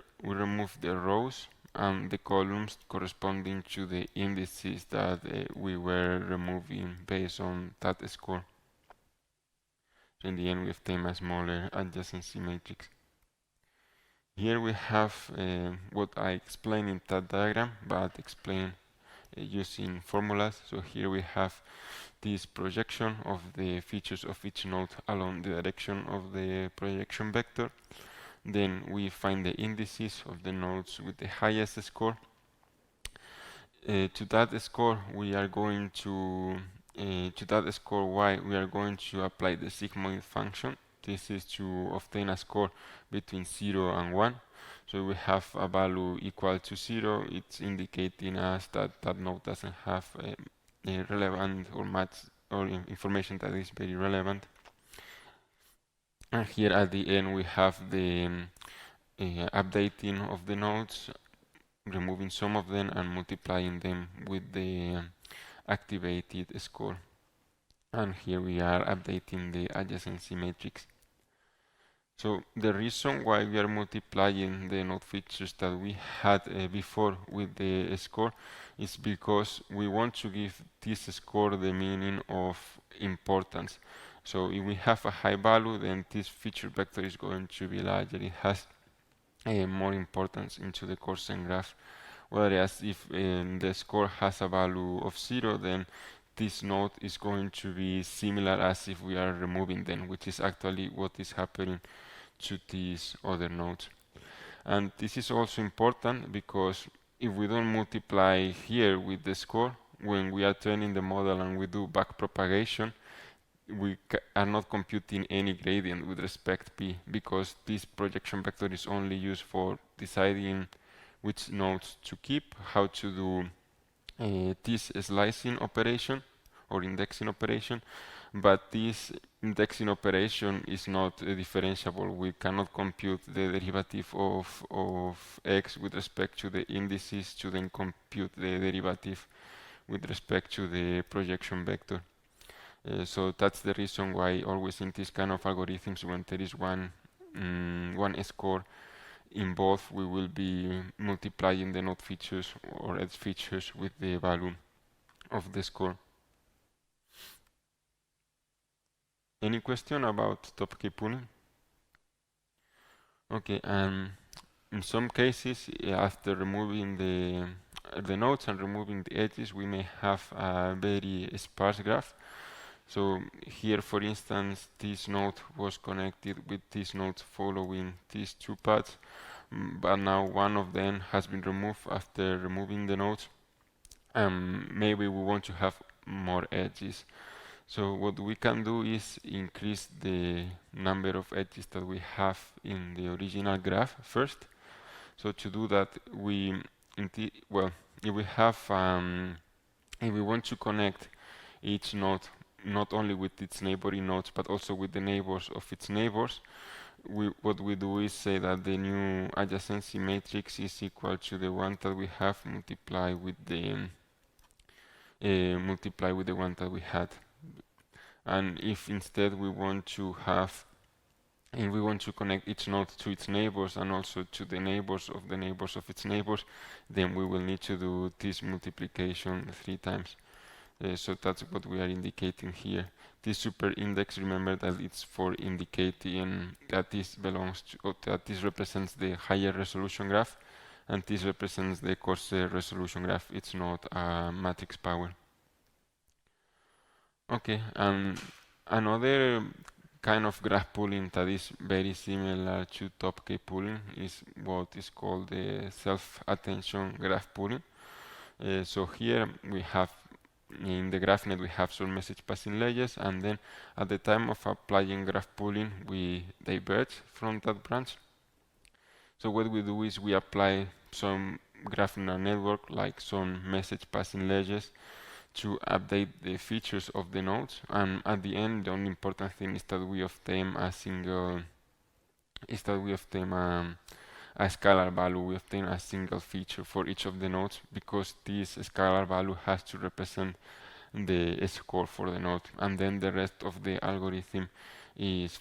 rows and the columns corresponding to the indices that we were removing based on that score. So in the end we obtain a smaller adjacency matrix. Here we have what I explained in that diagram, but explained using formulas. So here we have this projection of the features of each node along the direction of the projection vector. Then we find the indices of the nodes with the highest score. To that score we are going to y we are going to apply the sigmoid function. This is to obtain a score between 0 and 1. So we have a value equal to 0. It's indicating us that that node doesn't have a relevant or much or information that is very relevant. And here at the end we have the updating of the nodes, removing some of them and multiplying them with the activated score. And here we are updating the adjacency matrix. So the reason why we are multiplying the node features that we had before with the score is because we want to give this score the meaning of importance. So if we have a high value, then this feature vector is going to be larger. It has more importance into the coarsen graph. Whereas if the score has a value of 0, then this node is going to be similar as if we are removing them, which is actually what is happening to these other nodes. And this is also important because if we don't multiply here with the score, when we are training the model and we do backpropagation, we are not computing any gradient with respect p, because this projection vector is only used for deciding which nodes to keep, how to do this slicing operation or indexing operation, but this indexing operation is not differentiable. We cannot compute the derivative of x with respect to the indices to then compute the derivative with respect to the projection vector. So that's the reason why always in this kind of algorithms, when there is one score involved, we will be multiplying the node features or edge features with the value of the score. Any question about top K pooling? Okay, in some cases, after removing the nodes and removing the edges, we may have a very sparse graph. So here, for instance, this node was connected with this node following these two paths, but now one of them has been removed after removing the nodes. Maybe we want to have more edges. So what we can do is increase the number of edges that we have in the original graph first. So to do that, if we have if we want to connect each node not only with its neighboring nodes but also with the neighbors of its neighbors, what we do is say that the new adjacency matrix is equal to the one that we have multiplied with the one that we had. And if instead we want to have, and we want to connect each node to its neighbors and also to the neighbors of its neighbors, then we will need to do this multiplication 3 times. So that's what we are indicating here. This super index, remember that it's for indicating that this belongs to, or that this represents the higher resolution graph, and this represents the coarser resolution graph. It's not a matrix power. Okay, and another kind of graph pooling that is very similar to top K pooling is what is called the self-attention graph pooling. So here we have, in the GraphNet, we have some message passing layers, and then at the time of applying graph pooling, we diverge from that branch. So what we do is we apply some graph neural network, like some message passing layers, to update the features of the nodes, and at the end the only important thing is that we obtain a scalar value. We obtain a single feature for each of the nodes, because this scalar value has to represent the score for the node, and then the rest of the algorithm is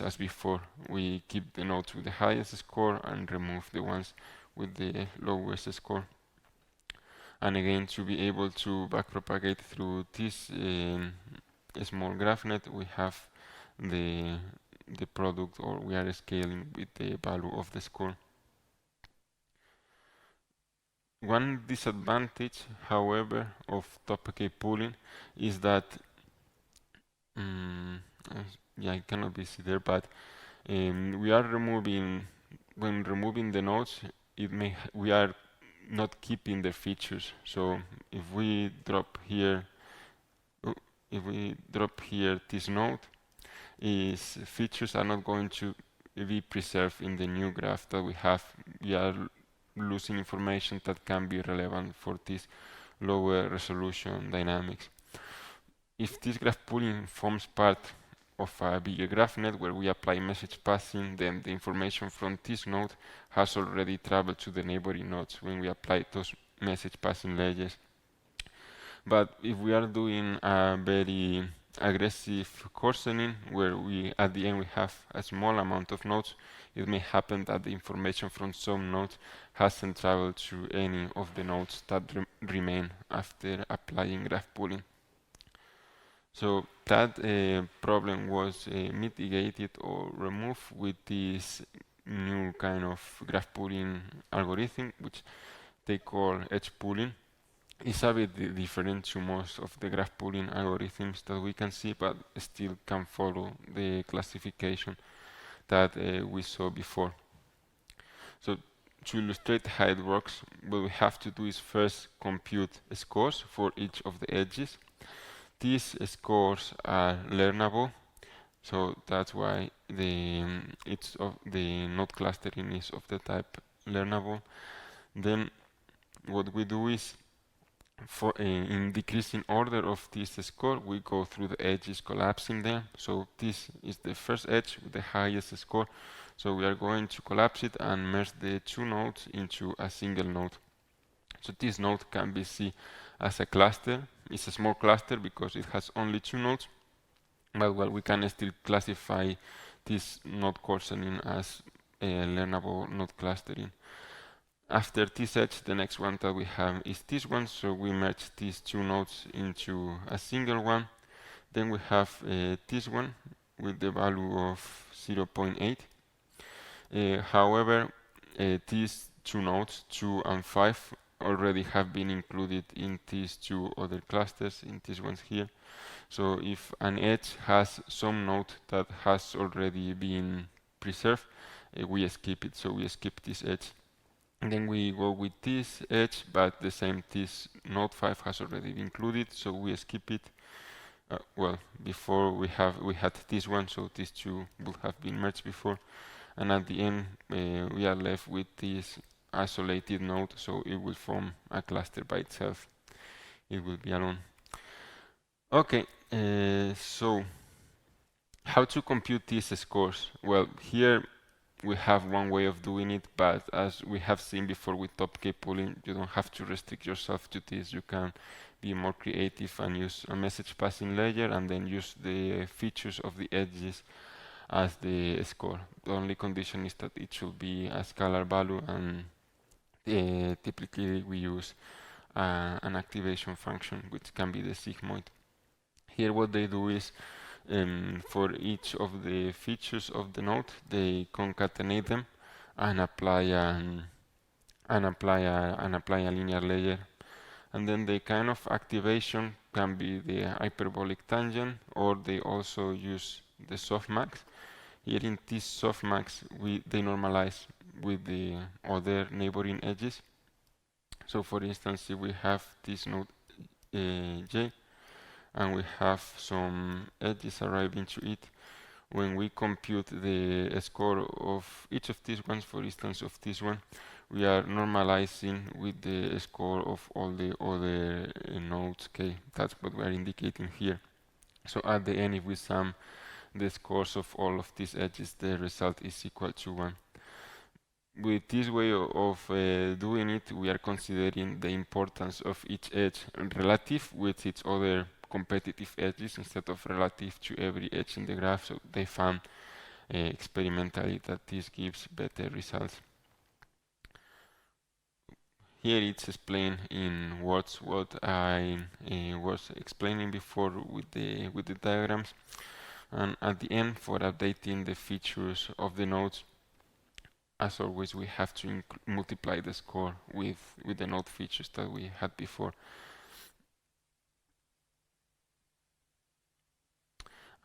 as before. We keep the nodes with the highest score and remove the ones with the lowest score. And again, to be able to backpropagate through this small GraphNet, we have the product, or we are scaling with the value of the score. One disadvantage, however, of top K pooling is that yeah, it cannot be seen there, but we are removing, when removing the nodes, we are not keeping the features. So if we drop here this node, its features are not going to be preserved in the new graph that we have. We are losing information that can be relevant for this lower resolution dynamics. If this graph pooling forms part of a bigger GraphNet where we apply message passing, then the information from this node has already traveled to the neighboring nodes when we apply those message passing layers. But if we are doing a very aggressive coarsening, where at the end we have a small amount of nodes, it may happen that the information from some nodes hasn't traveled to any of the nodes that remain after applying graph pooling. So that problem was mitigated or removed with this new kind of graph pooling algorithm, which they call edge pooling. It's a bit different to most of the graph pooling algorithms that we can see, but still can follow the classification that we saw before. So to illustrate how it works, what we have to do is first compute scores for each of the edges. These scores are learnable, so that's why the node clustering is of the type learnable. Then what we do is in decreasing order of this score, we go through the edges, collapsing them. So this is the first edge with the highest score. So we are going to collapse it and merge the two nodes into a single node. So this node can be seen as a cluster. It's a small cluster because it has only two nodes, but well, we can still classify this node clustering as a learnable node clustering. After this edge, the next one that we have is this one, so we merge these two nodes into a single one. Then we have this one with the value of 0.8. However, these two nodes, 2 and 5, already have been included in these two other clusters, in these ones here. So if an edge has some node that has already been preserved, we skip it. So we skip this edge. And then we go with this edge, but the same this node 5 has already been included, so we skip it. Well, before we had this one, so these two would have been merged before, and at the end we are left with this isolated node, so it will form a cluster by itself. It will be alone. Okay, so how to compute these scores? Well, here we have one way of doing it, but as we have seen before with top K pooling, you don't have to restrict yourself to this. You can be more creative and use a message passing layer and then use the features of the edges as the score. The only condition is that it should be a scalar value, and typically we use an activation function, which can be the sigmoid. Here what they do is for each of the features of the node, they concatenate them and apply a linear layer. And then the kind of activation can be the hyperbolic tangent, or they also use the softmax. Here in this softmax, they normalize with the other neighboring edges. So for instance, if we have this node J, and we have some edges arriving to it, when we compute the score of each of these ones, for instance of this one, we are normalizing with the score of all the other nodes K. That's what we are indicating here. So at the end, if we sum the scores of all of these edges, the result is equal to 1. With this way of doing it, we are considering the importance of each edge relative with its other competitive edges instead of relative to every edge in the graph. So they found experimentally that this gives better results. Here it's explained in words what I was explaining before with the diagrams. And at the end, for updating the features of the nodes, as always, we have to multiply the score with the node features that we had before.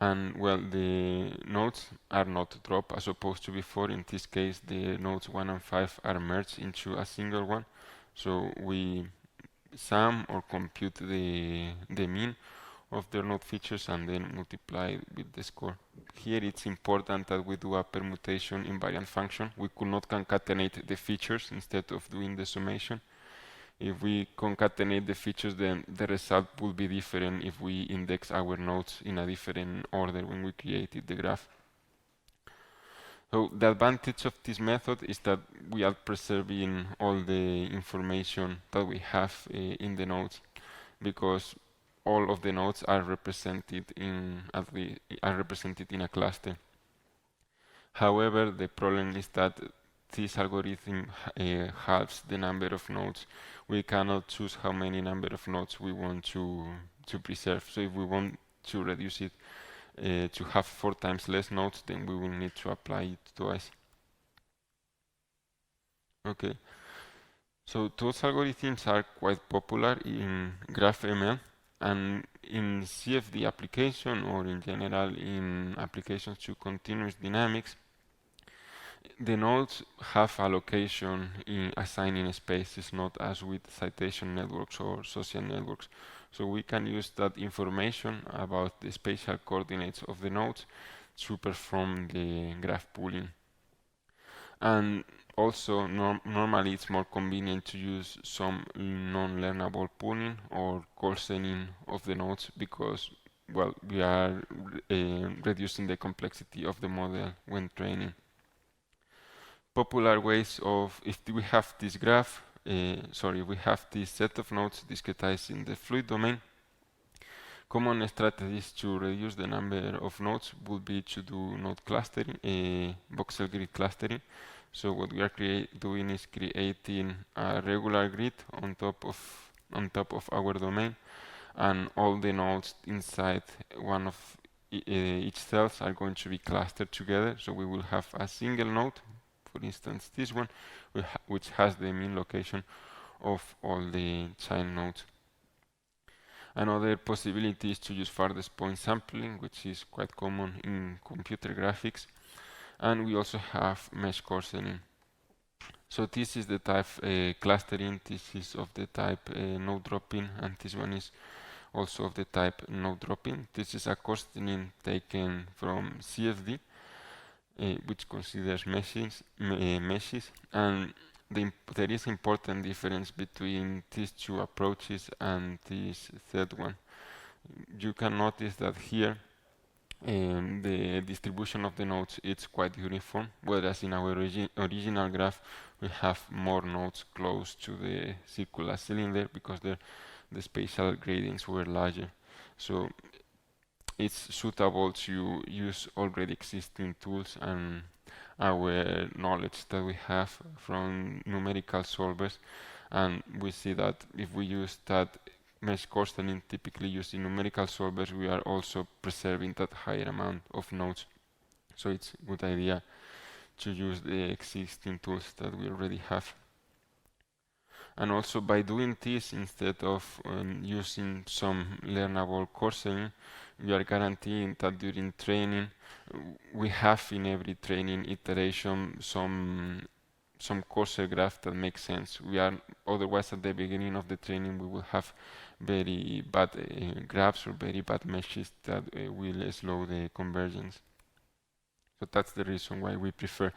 And well, the nodes are not dropped as opposed to before. In this case, the nodes 1 and 5 are merged into a single one. So we sum or compute the mean of their node features and then multiply with the score. Here it's important that we do a permutation invariant function. We could not concatenate the features instead of doing the summation. If we concatenate the features, then the result will be different if we index our nodes in a different order when we created the graph. So the advantage of this method is that we are preserving all the information that we have in the nodes, because all of the nodes are represented in a cluster. However, the problem is that this algorithm halves the number of nodes. We cannot choose how many number of nodes we want to preserve. So if we want to reduce it to have 4 times less nodes, then we will need to apply it twice. Okay, so those algorithms are quite popular in GraphML, and in CFD application, or in general in applications to continuous dynamics, the nodes have allocation in assigning spaces, not as with citation networks or social networks. So we can use that information about the spatial coordinates of the nodes to perform the graph pooling. And also, normally it's more convenient to use some non-learnable pooling or coarsening of the nodes, because, well, we are reducing the complexity of the model when training. Popular ways of, if we have this graph, we have this set of nodes discretized in the fluid domain. Common strategies to reduce the number of nodes would be to do node clustering, voxel grid clustering. So what we are doing is creating a regular grid on top of our domain, and all the nodes inside one of each cells are going to be clustered together. So we will have a single node, for instance this one, which has the mean location of all the child nodes. Another possibility is to use farthest point sampling, which is quite common in computer graphics, and we also have mesh coarsening. So this is the type clustering, this is of the type node dropping, and this one is also of the type node dropping. This is a coarsening taken from CFD, which considers meshes, and there is important difference between these two approaches and this third one. You can notice that here the distribution of the nodes is quite uniform, whereas in our original graph we have more nodes close to the circular cylinder because the spatial gradients were larger. So it's suitable to use already existing tools and our knowledge that we have from numerical solvers, and we see that if we use that mesh coarsening typically used in numerical solvers, we are also preserving that higher amount of nodes. So it's a good idea to use the existing tools that we already have. And also, by doing this, instead of using some learnable coarsening, we are guaranteeing that during training we have in every training iteration some coarser graph that makes sense. We are otherwise at the beginning of the training we will have very bad graphs or very bad meshes that will slow the convergence. So that's the reason why we prefer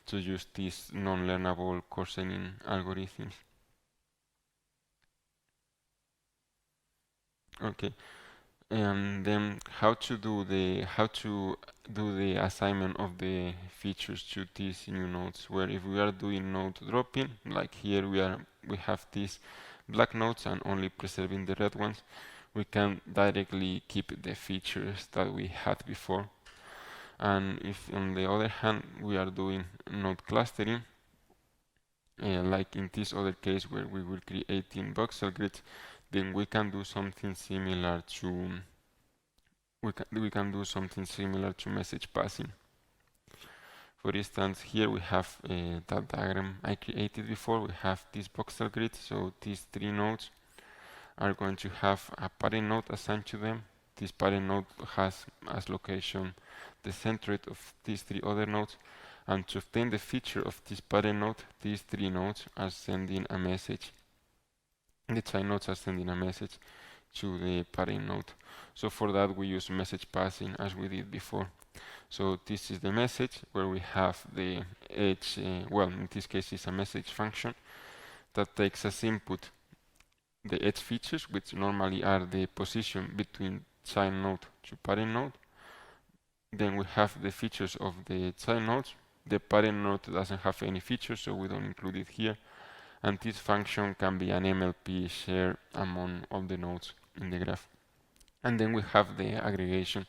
to use these non-learnable coarsening algorithms. Okay, and then how to do the assignment of the features to these new nodes, where if we are doing node dropping, like here we have these black nodes and only preserving the red ones, we can directly keep the features that we had before. And if on the other hand we are doing node clustering, like in this other case where we were creating voxel grids, then we can do something similar to message passing. For instance, here we have that diagram I created before. We have this voxel grid, so these three nodes are going to have a parent node assigned to them. This parent node has as location the centroid of these three other nodes, and to obtain the feature of this parent node, these three nodes are sending a message. The child nodes are sending a message to the parent node. So for that we use message passing as we did before. So this is the message where we have the edge, well, in this case it's a message function that takes as input the edge features, which normally are the position between child node to parent node. Then we have the features of the child nodes. The parent node doesn't have any features, so we don't include it here. And this function can be an MLP shared among all the nodes in the graph. And then we have the aggregation,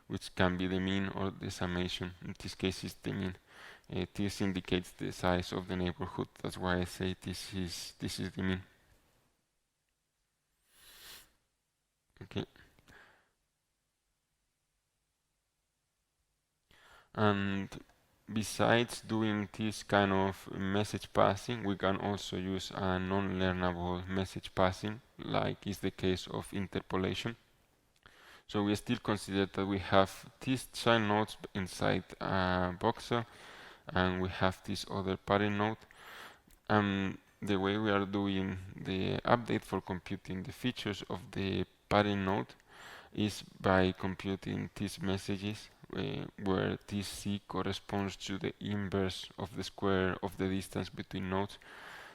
which can be the mean or the summation. In this case, it's the mean. This indicates the size of the neighborhood. That's why I say this is the mean. Okay. And besides doing this kind of message passing, we can also use a non-learnable message passing, like is the case of interpolation. So we still consider that we have these child nodes inside a voxel, and we have this other parent node. And the way we are doing the update for computing the features of the parent node is by computing these messages where this c corresponds to the inverse of the square of the distance between nodes.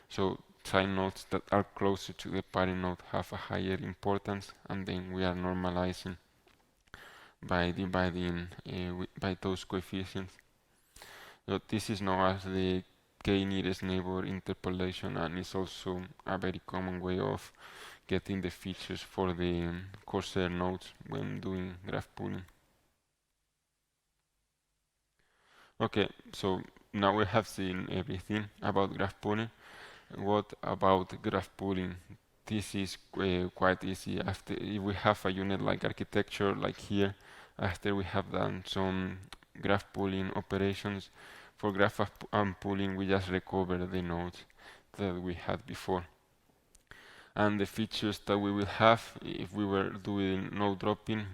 So child nodes that are closer to the parent node have a higher importance, and then we are normalizing by dividing by those coefficients. So this is known as the k-nearest neighbor interpolation, and is also a very common way of getting the features for the Corsair nodes when doing graph pooling. Okay, so now we have seen everything about graph pooling. What about graph pooling? This is quite easy. After, if we have a unit like architecture, like here, after we have done some graph pooling operations, for graph pooling, we just recover the nodes that we had before. And the features that we will have if we were doing node dropping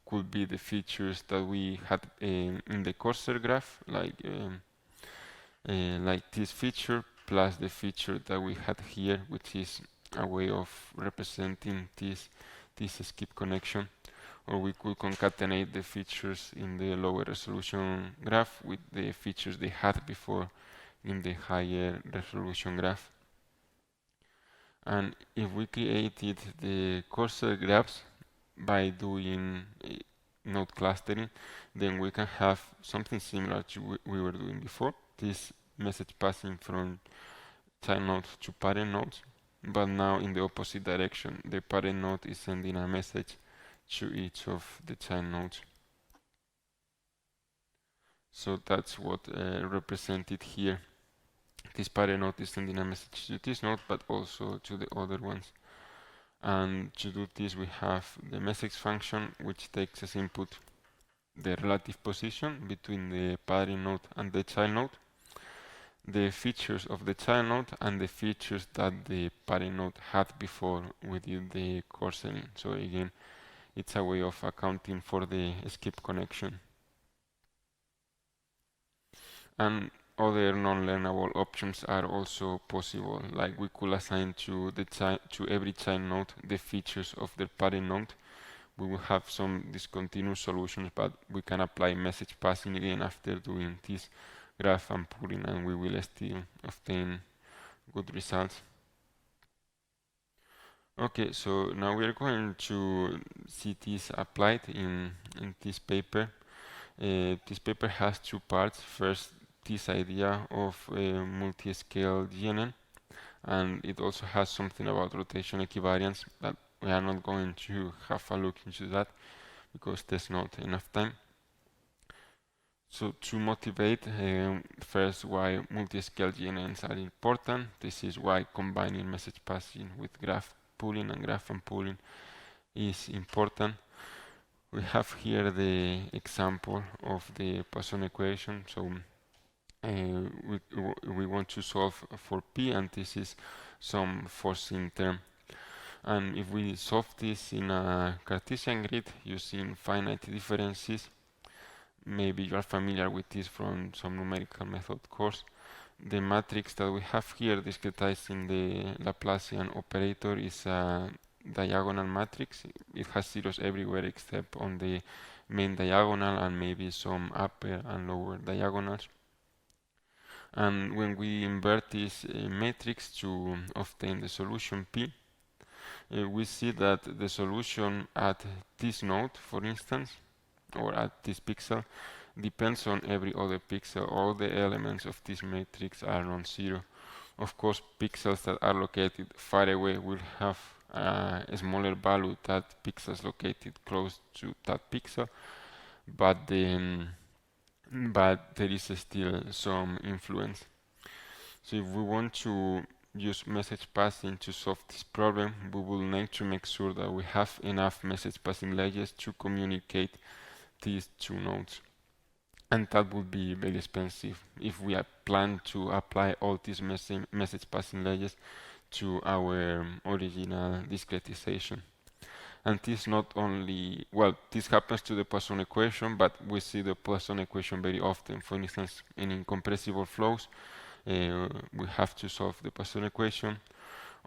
could be the features that we had in the Corsair graph, like this feature plus the feature that we had here, which is a way of representing this skip connection. Or we could concatenate the features in the lower resolution graph with the features they had before in the higher resolution graph. And if we created the Corsair graphs by doing node clustering, then we can have something similar to what we were doing before, this message passing from child nodes to parent nodes, but now in the opposite direction. The parent node is sending a message to each of the child nodes. So that's what represented here. This parent node is sending a message to this node, but also to the other ones. And to do this, we have the message function, which takes as input the relative position between the parent node and the child node, the features of the child node, and the features that the parent node had before we did the coarsening. So again, it's a way of accounting for the skip connection. And other non-learnable options are also possible, like we could assign to every child node the features of the parent node. We will have some discontinuous solutions, but we can apply message passing again after doing this graph and pooling, and we will still obtain good results. Okay, so now we are going to see this applied in this paper. This paper has two parts. First, this idea of multi-scale GNN, and it also has something about rotation equivariance, but we are not going to have a look into that because there's not enough time. So to motivate first why multi-scale GNNs are important, this is why combining message passing with graph pooling and graph unpooling is important. We have here the example of the Poisson equation. So we want to solve for P, and this is some forcing term. And if we solve this in a Cartesian grid using finite differences, maybe you are familiar with this from some numerical method course. The matrix that we have here discretizing the Laplacian operator is a diagonal matrix. It has zeros everywhere except on the main diagonal and maybe some upper and lower diagonals. And when we invert this matrix to obtain the solution P, we see that the solution at this node, for instance, or at this pixel, depends on every other pixel. All the elements of this matrix are non-zero. Of course, pixels that are located far away will have a smaller value than pixels located close to that pixel, but there is still some influence. So if we want to use message passing to solve this problem, we will need to make sure that we have enough message passing layers to communicate these two nodes. and that would be very expensive if we plan to apply all these message passing layers to our original discretization. And this not only, well, this happens to the Poisson equation, but we see the Poisson equation very often. For instance, in incompressible flows, we have to solve the Poisson equation.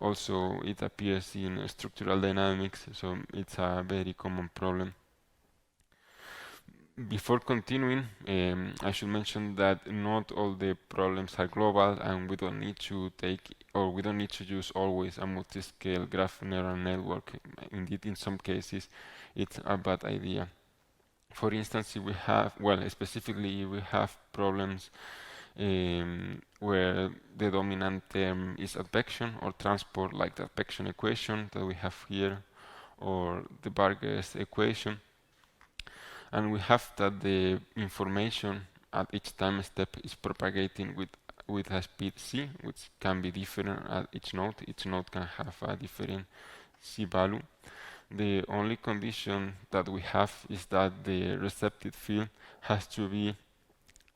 Also, it appears in structural dynamics, so it's a very common problem. Before continuing, I should mention that not all the problems are global, and we don't need to use always a multi-scale graph neural network. Indeed, in some cases, it's a bad idea. For instance, if we have, well, specifically if we have problems where the dominant term is advection or transport, like the advection equation that we have here, or the Vargas equation, and we have that the information at each time step is propagating with a speed c, which can be different at each node. Each node can have a different c value. The only condition that we have is that the receptive field has to be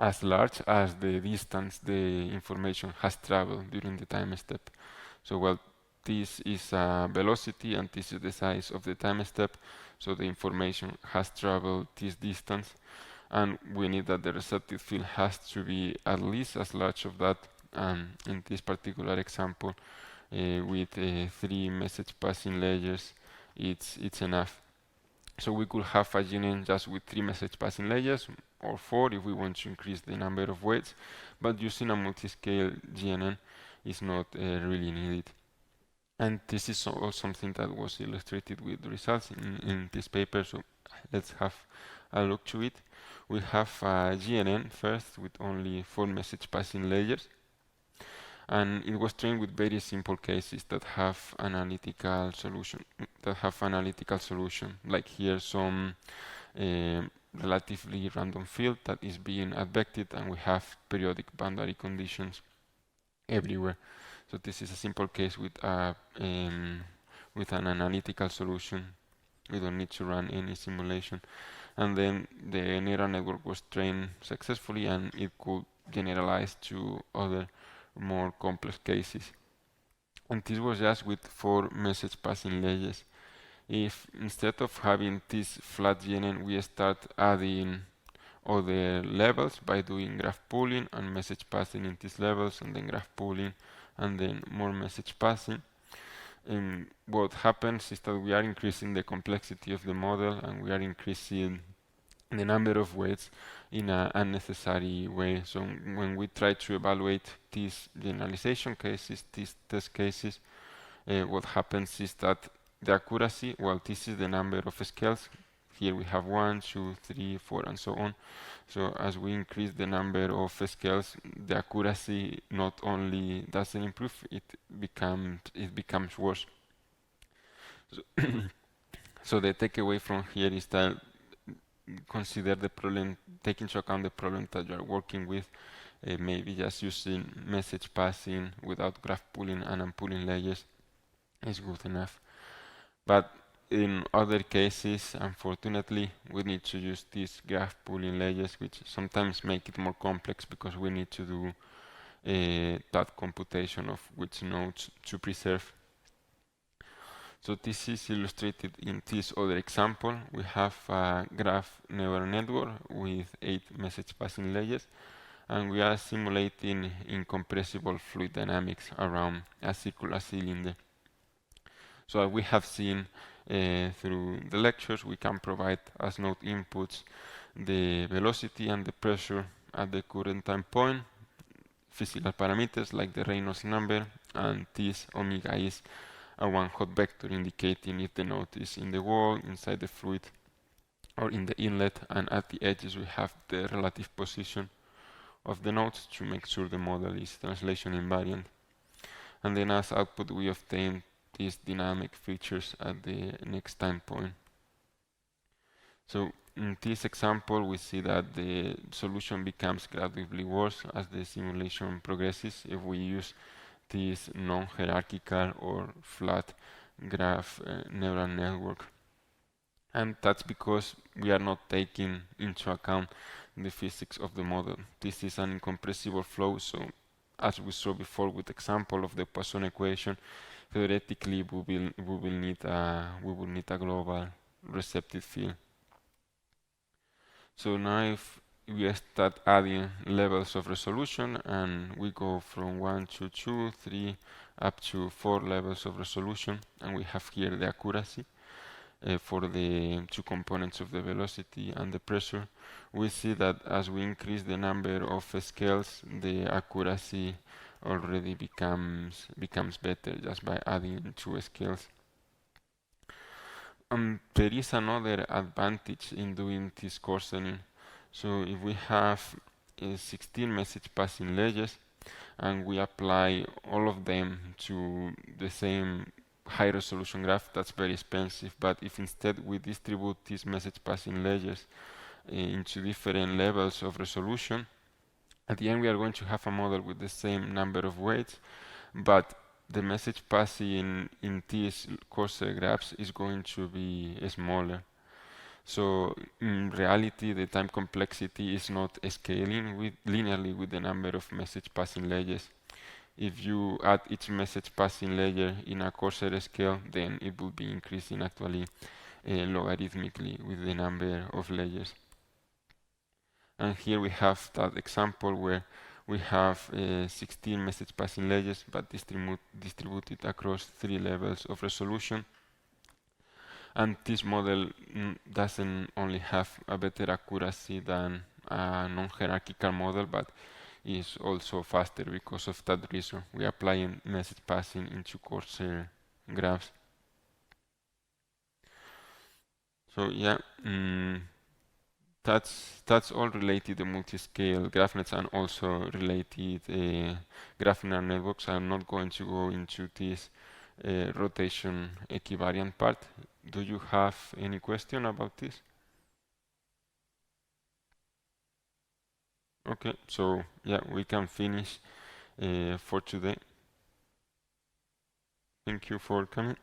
as large as the distance the information has traveled during the time step. So, well, this is a velocity and this is the size of the time step, so the information has traveled this distance, and we need that the receptive field has to be at least as large of that. In this particular example, with 3 message passing layers, it's enough. So we could have a GNN just with 3 message passing layers, or 4 if we want to increase the number of weights, but using a multi-scale GNN is not really needed. And this is all something that was illustrated with the results in this paper, so let's have a look to it. We have a GNN first with only 4 message passing layers, and it was trained with very simple cases that have analytical solution, like here some relatively random field that is being advected, and we have periodic boundary conditions everywhere. So this is a simple case with an analytical solution. We don't need to run any simulation. And then the neural network was trained successfully, and it could generalize to other more complex cases. And this was just with 4 message passing layers. If instead of having this flat GNN, we start adding other levels by doing graph pooling and message passing in these levels, and then graph pooling, and then more message passing. And what happens is that we are increasing the complexity of the model, and we are increasing the number of weights in an unnecessary way. So when we try to evaluate these generalization cases, these test cases, what happens is that the accuracy, well, this is the number of scales. Here we have 1, 2, 3, 4, and so on. So as we increase the number of scales, the accuracy not only doesn't improve, it becomes worse. So, so the takeaway from here is that consider the problem, take into account the problem that you are working with. Maybe just using message passing without graph pooling and unpooling layers is good enough. But in other cases, unfortunately, we need to use these graph pooling layers, which sometimes make it more complex because we need to do that computation of which nodes to preserve. So this is illustrated in this other example. We have a graph neural network with 8 message passing layers, and we are simulating incompressible fluid dynamics around a circular cylinder. So as we have seen through the lectures, we can provide as node inputs the velocity and the pressure at the current time point, physical parameters like the Reynolds number, and this omega is a one-hot vector indicating if the node is in the wall, inside the fluid, or in the inlet, and at the edges we have the relative position of the nodes to make sure the model is translation invariant. And then as output we obtain these dynamic features at the next time point. So in this example we see that the solution becomes gradually worse as the simulation progresses if we use this non-hierarchical or flat graph neural network. And that's because we are not taking into account the physics of the model. This is an incompressible flow, so as we saw before with the example of the Poisson equation, theoretically we will need a global receptive field. So now if we start adding levels of resolution and we go from 1 to 2, 3 up to 4 levels of resolution, and we have here the accuracy for the two components of the velocity and the pressure, we see that as we increase the number of scales, the accuracy already becomes better just by adding two scales. There is another advantage in doing this coarsening. So if we have 16 message passing layers and we apply all of them to the same high resolution graph, that's very expensive. But if instead we distribute these message passing layers into different levels of resolution, at the end we are going to have a model with the same number of weights, but the message passing in these coarser graphs is going to be smaller. So in reality, the time complexity is not scaling linearly with the number of message passing layers. If you add each message passing layer in a coarser scale, then it will be increasing actually logarithmically with the number of layers. And here we have that example where we have 16 message passing layers but distributed across 3 levels of resolution. And this model doesn't only have a better accuracy than a non-hierarchical model, but is also faster because of that reason. We are applying message passing into coarser graphs. So yeah, that's all related to multi-scale graph nets and also related graph neural networks. I'm not going to go into this rotation equivariant part. Do you have any question about this? Okay, so yeah, we can finish for today. Thank you for coming.